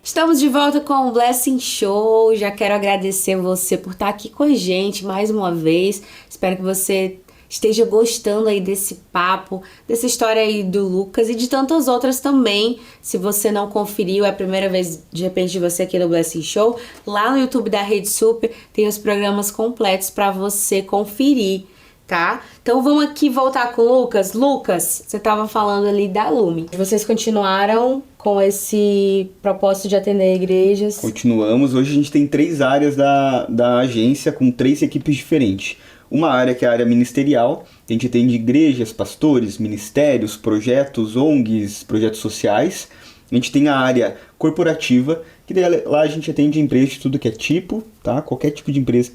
Estamos de volta com o Blessing Show. Já quero agradecer você por estar aqui com a gente mais uma vez. Espero que você esteja gostando aí desse papo, dessa história aí do Lucas e de tantas outras também. Se você não conferiu, é a primeira vez de repente de você aqui no Blessing Show, lá no YouTube da Rede Super tem os programas completos para você conferir, tá? Então vamos aqui voltar com o Lucas. Lucas, você estava falando ali da Lume. Vocês continuaram com esse propósito de atender igrejas? Continuamos. Hoje a gente tem 3 áreas da agência com 3 equipes diferentes. Uma área que é a área ministerial, a gente atende igrejas, pastores, ministérios, projetos, ONGs, projetos sociais. A gente tem a área corporativa, que lá a gente atende empresas de tudo que é tipo, tá? Qualquer tipo de empresa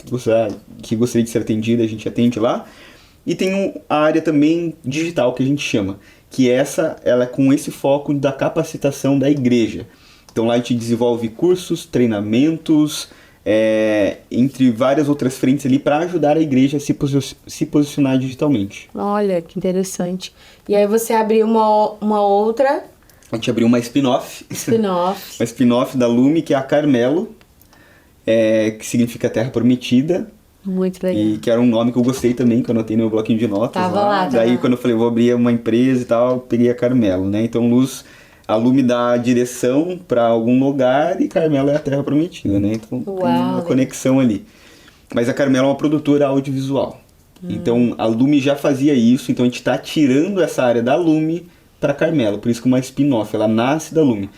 que gostaria de ser atendida, a gente atende lá. E tem a área também digital, que a gente chama, que ela é com esse foco da capacitação da igreja. Então lá a gente desenvolve cursos, treinamentos, entre várias outras frentes ali para ajudar a igreja a se posicionar digitalmente. Olha, que interessante. E aí você abriu uma outra... A gente abriu uma spin-off. Uma spin-off da Lume, que é a Carmelo, que significa Terra Prometida. Muito legal. E que era um nome que eu gostei também, que eu anotei no meu bloquinho de notas. Tava lá. Daí quando eu falei, vou abrir uma empresa e tal, eu peguei a Carmelo, né? Então a Lume dá direção para algum lugar e Carmelo é a Terra Prometida, né? Então tem uma conexão ali. Mas a Carmelo é uma produtora audiovisual. Então a Lume já fazia isso, então a gente está tirando essa área da Lume para Carmelo, por isso que é uma spin-off, ela nasce da Lume.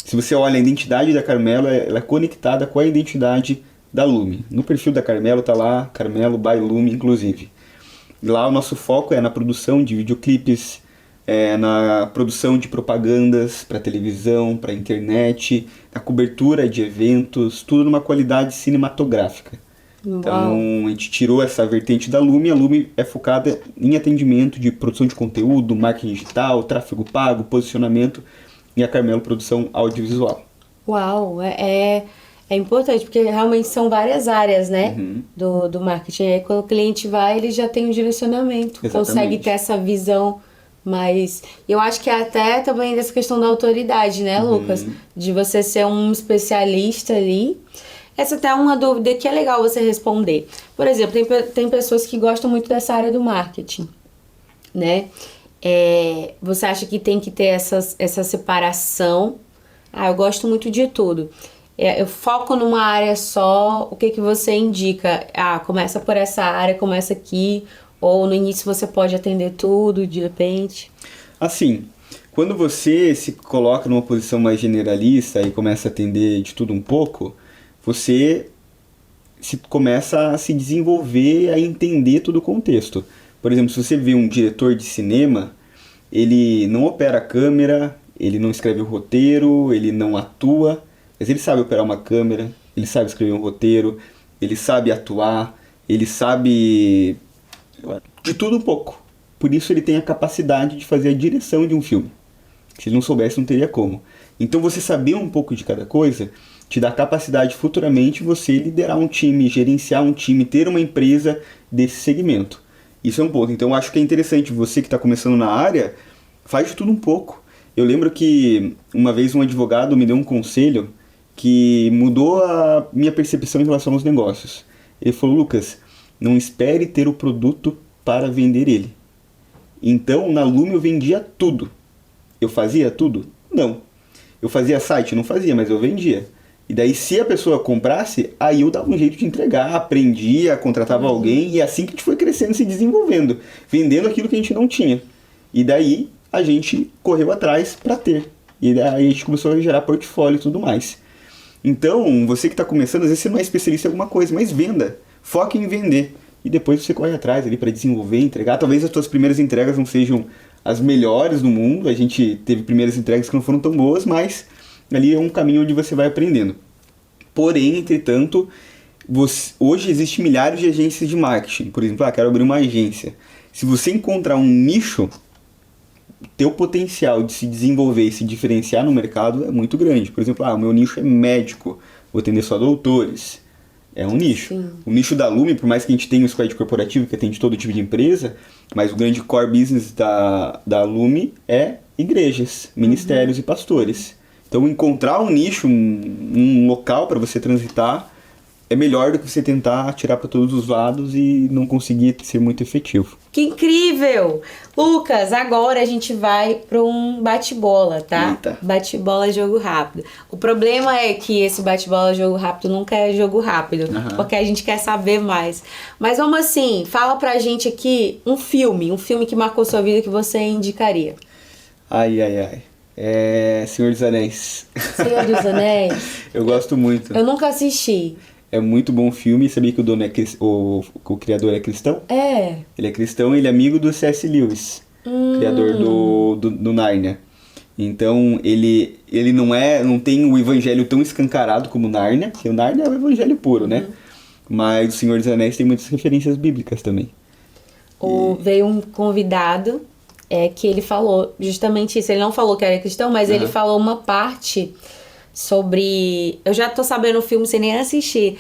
Se você olha a identidade da Carmelo, ela é conectada com a identidade da Lume. No perfil da Carmelo tá lá, Carmelo by Lume, inclusive. Lá o nosso foco é na produção de videoclipes, na produção de propagandas para televisão, para internet, na cobertura de eventos, tudo numa qualidade cinematográfica. Uau. Então a gente tirou essa vertente da Lume. A Lume é focada em atendimento de produção de conteúdo, marketing digital, tráfego pago, posicionamento, e a Carmelo produção audiovisual. Uau, é importante, porque realmente são várias áreas, né, do marketing. Aí quando o cliente vai, ele já tem um direcionamento, consegue ter essa visão mais... Eu acho que é até também dessa questão da autoridade, né, Lucas? De você ser um especialista ali. Essa até é uma dúvida que é legal você responder. Por exemplo, tem pessoas que gostam muito dessa área do marketing, né? Você acha que tem que ter essa separação? Eu gosto muito de tudo. Eu foco numa área só, o que você indica? Começa por essa área, começa aqui, ou no início você pode atender tudo, de repente? Assim, quando você se coloca numa posição mais generalista e começa a atender de tudo um pouco, você começa a se desenvolver, a entender todo o contexto. Por exemplo, se você vê um diretor de cinema, ele não opera a câmera, ele não escreve o roteiro, ele não atua, mas ele sabe operar uma câmera, ele sabe escrever um roteiro, ele sabe atuar, ele sabe de tudo um pouco. Por isso ele tem a capacidade de fazer a direção de um filme. Se ele não soubesse, não teria como. Então você saber um pouco de cada coisa te dá capacidade futuramente você liderar um time, gerenciar um time, ter uma empresa desse segmento. Isso é um ponto. Então eu acho que é interessante, você que está começando na área, faz de tudo um pouco. Eu lembro que uma vez um advogado me deu um conselho que mudou a minha percepção em relação aos negócios. Ele falou: Lucas, não espere ter o produto para vender ele. Então, na Lume eu vendia tudo. Eu fazia tudo? Não. Eu fazia site? Não fazia, mas eu vendia. E daí, se a pessoa comprasse, aí eu dava um jeito de entregar, aprendia, contratava alguém, e assim que a gente foi crescendo, se desenvolvendo, vendendo aquilo que a gente não tinha. E daí, a gente correu atrás para ter. E daí a gente começou a gerar portfólio e tudo mais. Então, você que está começando, às vezes você não é especialista em alguma coisa, mas venda. Foque em vender. E depois você corre atrás ali para desenvolver, entregar. Talvez as suas primeiras entregas não sejam as melhores do mundo. A gente teve primeiras entregas que não foram tão boas, mas ali é um caminho onde você vai aprendendo. Porém, entretanto, hoje existem milhares de agências de marketing. Por exemplo, quero abrir uma agência. Se você encontrar um nicho, teu potencial de se desenvolver e se diferenciar no mercado é muito grande. Por exemplo, o meu nicho é médico, vou atender só doutores. É um nicho. Sim. O nicho da Lume, por mais que a gente tenha um squad corporativo que atende todo tipo de empresa, mas o grande core business da Lume é igrejas, ministérios e pastores. Então, encontrar um nicho, um local para você transitar, é melhor do que você tentar atirar para todos os lados e não conseguir ser muito efetivo. Que incrível! Lucas, agora a gente vai para um bate-bola, tá? Eita. Bate-bola, jogo rápido. O problema é que esse bate-bola, jogo rápido nunca é jogo rápido, porque a gente quer saber mais. Mas vamos assim, fala pra gente aqui um filme que marcou sua vida que você indicaria. Ai. Senhor dos Anéis. Senhor dos Anéis? Eu gosto muito. Eu nunca assisti. É muito bom filme. Sabia que o dono o criador é cristão? É. Ele é cristão, ele é amigo do C.S. Lewis, criador do Nárnia. Então, ele não tem o evangelho tão escancarado como o Nárnia, porque o Nárnia é o evangelho puro, né? Mas o Senhor dos Anéis tem muitas referências bíblicas também. Veio um convidado que ele falou justamente isso. Ele não falou que era cristão, mas ele falou uma parte sobre... Eu já tô sabendo o filme sem nem assistir.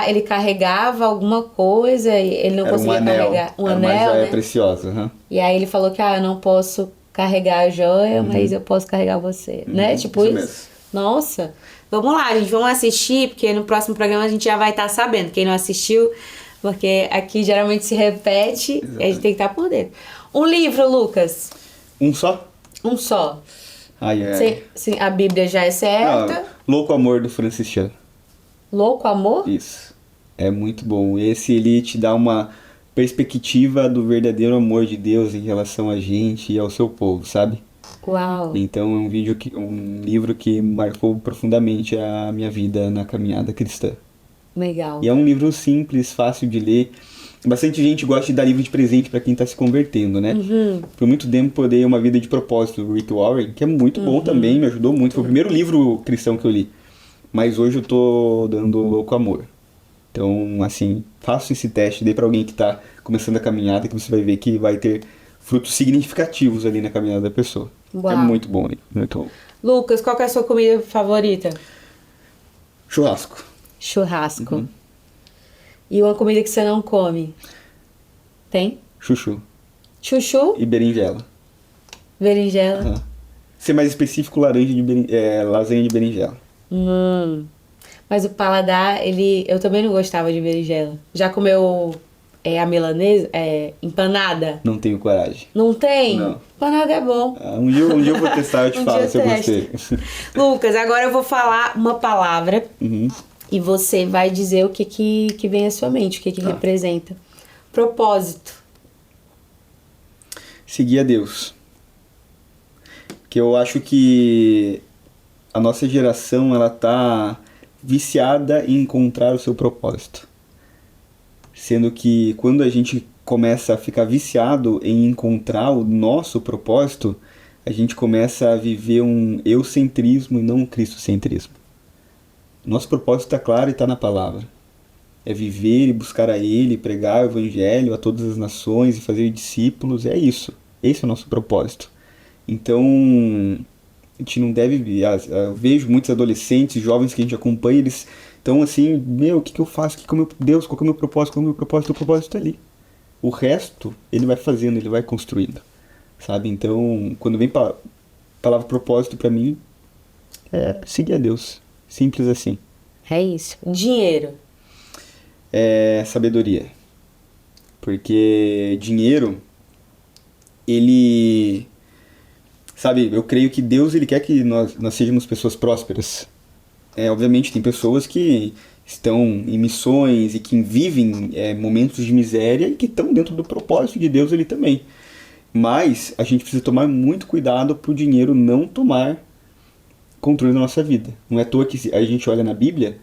Ele carregava alguma coisa e ele não conseguia carregar. Um anel, uma joia né? preciosa. E aí ele falou que eu não posso carregar a joia, mas eu posso carregar você. Né? Tipo isso. Mesmo. Nossa. Vamos lá, gente. Vamos assistir, porque no próximo programa a gente já vai estar sabendo. Quem não assistiu, porque aqui geralmente se repete. E a gente tem que estar por dentro. Um livro, Lucas. Um só? Um só. Ai. Sim, a Bíblia já é certa. Louco Amor, do Francis Chan. Louco Amor? Isso. É muito bom. Esse, ele te dá uma perspectiva do verdadeiro amor de Deus em relação a gente e ao seu povo, sabe? Uau. Então é um livro que marcou profundamente a minha vida na caminhada cristã. Legal. E é um livro simples, fácil de ler. Bastante gente gosta de dar livro de presente para quem está se convertendo, né? Por muito tempo eu dei Uma Vida de Propósito, do Rick Warren, que é muito bom também, me ajudou muito. Foi o primeiro livro cristão que eu li. Mas hoje eu tô dando Louco Amor. Então, assim, faça esse teste, dê para alguém que está começando a caminhada, que você vai ver que vai ter frutos significativos ali na caminhada da pessoa. Uau. É muito bom, muito bom. Lucas, qual que é a sua comida favorita? Churrasco. Churrasco. E uma comida que você não come? Tem? Chuchu. Chuchu? E berinjela. Berinjela? Ser mais específico, lasanha de berinjela. Mas o paladar, eu também não gostava de berinjela. Já comeu a milanesa, empanada? Não tenho coragem. Não tem? Não. Empanada é bom. Um dia eu vou testar, eu te falo se eu gostei. Lucas, agora eu vou falar uma palavra e você vai dizer o que vem à sua mente, o que representa. Propósito. Seguir a Deus. Que eu acho que a nossa geração, ela tá viciada em encontrar o seu propósito. Sendo que quando a gente começa a ficar viciado em encontrar o nosso propósito, a gente começa a viver um eucentrismo e não um cristocentrismo. Nosso propósito está claro e está na palavra. É viver e buscar a Ele, pregar o Evangelho a todas as nações e fazer discípulos. É isso. Esse é o nosso propósito. Então, a gente não deve... Eu vejo muitos adolescentes, jovens que a gente acompanha, eles estão assim, o que eu faço? Deus, qual que é o meu propósito? Qual é o meu propósito? O propósito está ali. O resto, ele vai fazendo, ele vai construindo. Sabe? Então, quando vem a palavra propósito para mim, é seguir a Deus. Simples assim. É isso. Dinheiro. É sabedoria. Porque dinheiro, ele... Sabe, eu creio que Deus, ele quer que nós sejamos pessoas prósperas. Obviamente, tem pessoas que estão em missões e que vivem momentos de miséria e que estão dentro do propósito de Deus ele também. Mas a gente precisa tomar muito cuidado para o dinheiro não tomar controle da nossa vida. Não é à toa que a gente olha na Bíblia,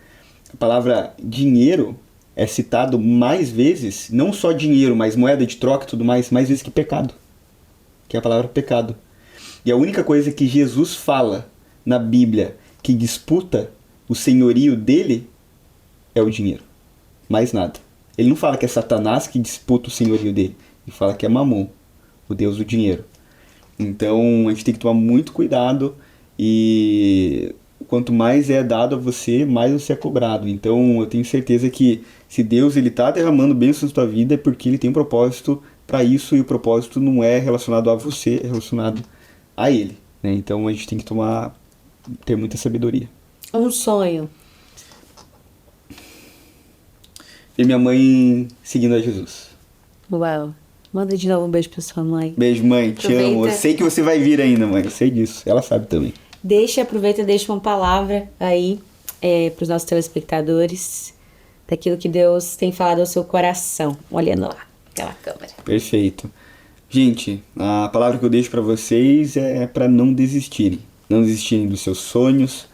a palavra dinheiro é citado mais vezes, não só dinheiro, mas moeda de troca e tudo mais vezes que pecado. Que é a palavra pecado. E a única coisa que Jesus fala na Bíblia que disputa o senhorio dele é o dinheiro. Mais nada. Ele não fala que é Satanás que disputa o senhorio dele. Ele fala que é Mamon, o deus do dinheiro. Então a gente tem que tomar muito cuidado e quanto mais é dado a você, mais você é cobrado. Então eu tenho certeza que se Deus está derramando bênçãos na sua vida é porque ele tem um propósito para isso e o propósito não é relacionado a você, é relacionado a ele. Né? Então a gente tem que ter muita sabedoria. Um sonho. Ver minha mãe seguindo a Jesus. Uau. Manda de novo um beijo pra sua mãe. Beijo, mãe. Te amo. Eu sei que você vai vir ainda, mãe. Eu sei disso. Ela sabe também. Aproveita e deixa uma palavra aí pros nossos telespectadores daquilo que Deus tem falado ao seu coração. Olhando lá, aquela câmera. Perfeito. Gente, a palavra que eu deixo pra vocês é pra não desistirem. Não desistirem dos seus sonhos,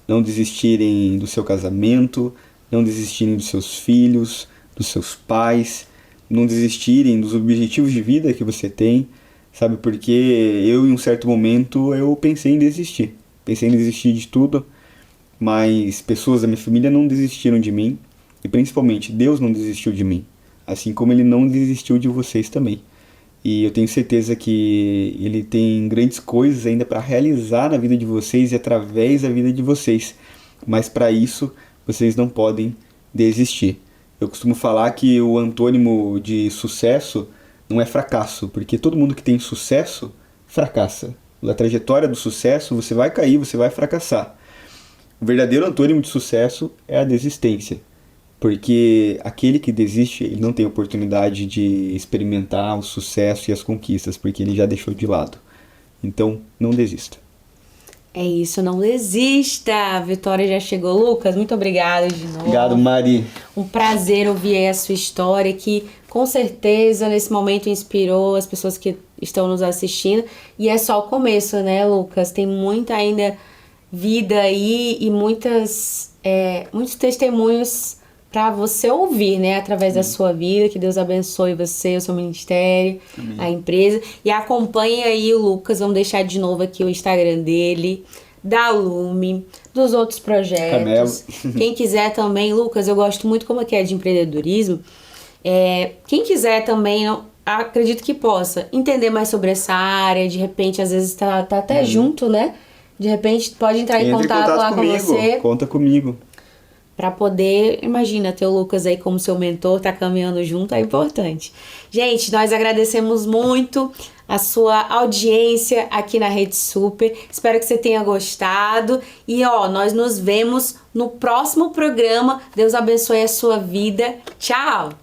não desistirem do seu casamento, não desistirem dos seus filhos, dos seus pais, não desistirem dos objetivos de vida que você tem, sabe? Porque eu, em um certo momento, eu pensei em desistir. Pensei em desistir de tudo, mas pessoas da minha família não desistiram de mim, e principalmente Deus não desistiu de mim, assim como Ele não desistiu de vocês também. E eu tenho certeza que Ele tem grandes coisas ainda para realizar na vida de vocês e através da vida de vocês. Mas para isso, vocês não podem desistir. Eu costumo falar que o antônimo de sucesso não é fracasso, porque todo mundo que tem sucesso, fracassa. Na trajetória do sucesso, você vai cair, você vai fracassar. O verdadeiro antônimo de sucesso é a desistência. Porque aquele que desiste, ele não tem oportunidade de experimentar o sucesso e as conquistas, porque ele já deixou de lado. Então, não desista. É isso, não desista. A vitória já chegou. Lucas, muito obrigada de novo. Obrigado, Mari. Um prazer ouvir a sua história, que com certeza nesse momento inspirou as pessoas que estão nos assistindo. E é só o começo, né, Lucas? Tem muita ainda vida aí e muitos testemunhos para você ouvir, né, através da sua vida. Que Deus abençoe você, o seu ministério, Amém. A empresa. E acompanhe aí o Lucas, vamos deixar de novo aqui o Instagram dele, da Lume, dos outros projetos. Camelo. Quem quiser também, Lucas, eu gosto muito como é de empreendedorismo. Quem quiser também, acredito que possa entender mais sobre essa área, de repente, às vezes tá até junto, né? De repente pode entrar em contato lá comigo. Com você. Conta comigo. Para poder, imagina, ter o Lucas aí como seu mentor, tá caminhando junto, é importante. Gente, nós agradecemos muito a sua audiência aqui na Rede Super. Espero que você tenha gostado. E nós nos vemos no próximo programa. Deus abençoe a sua vida. Tchau!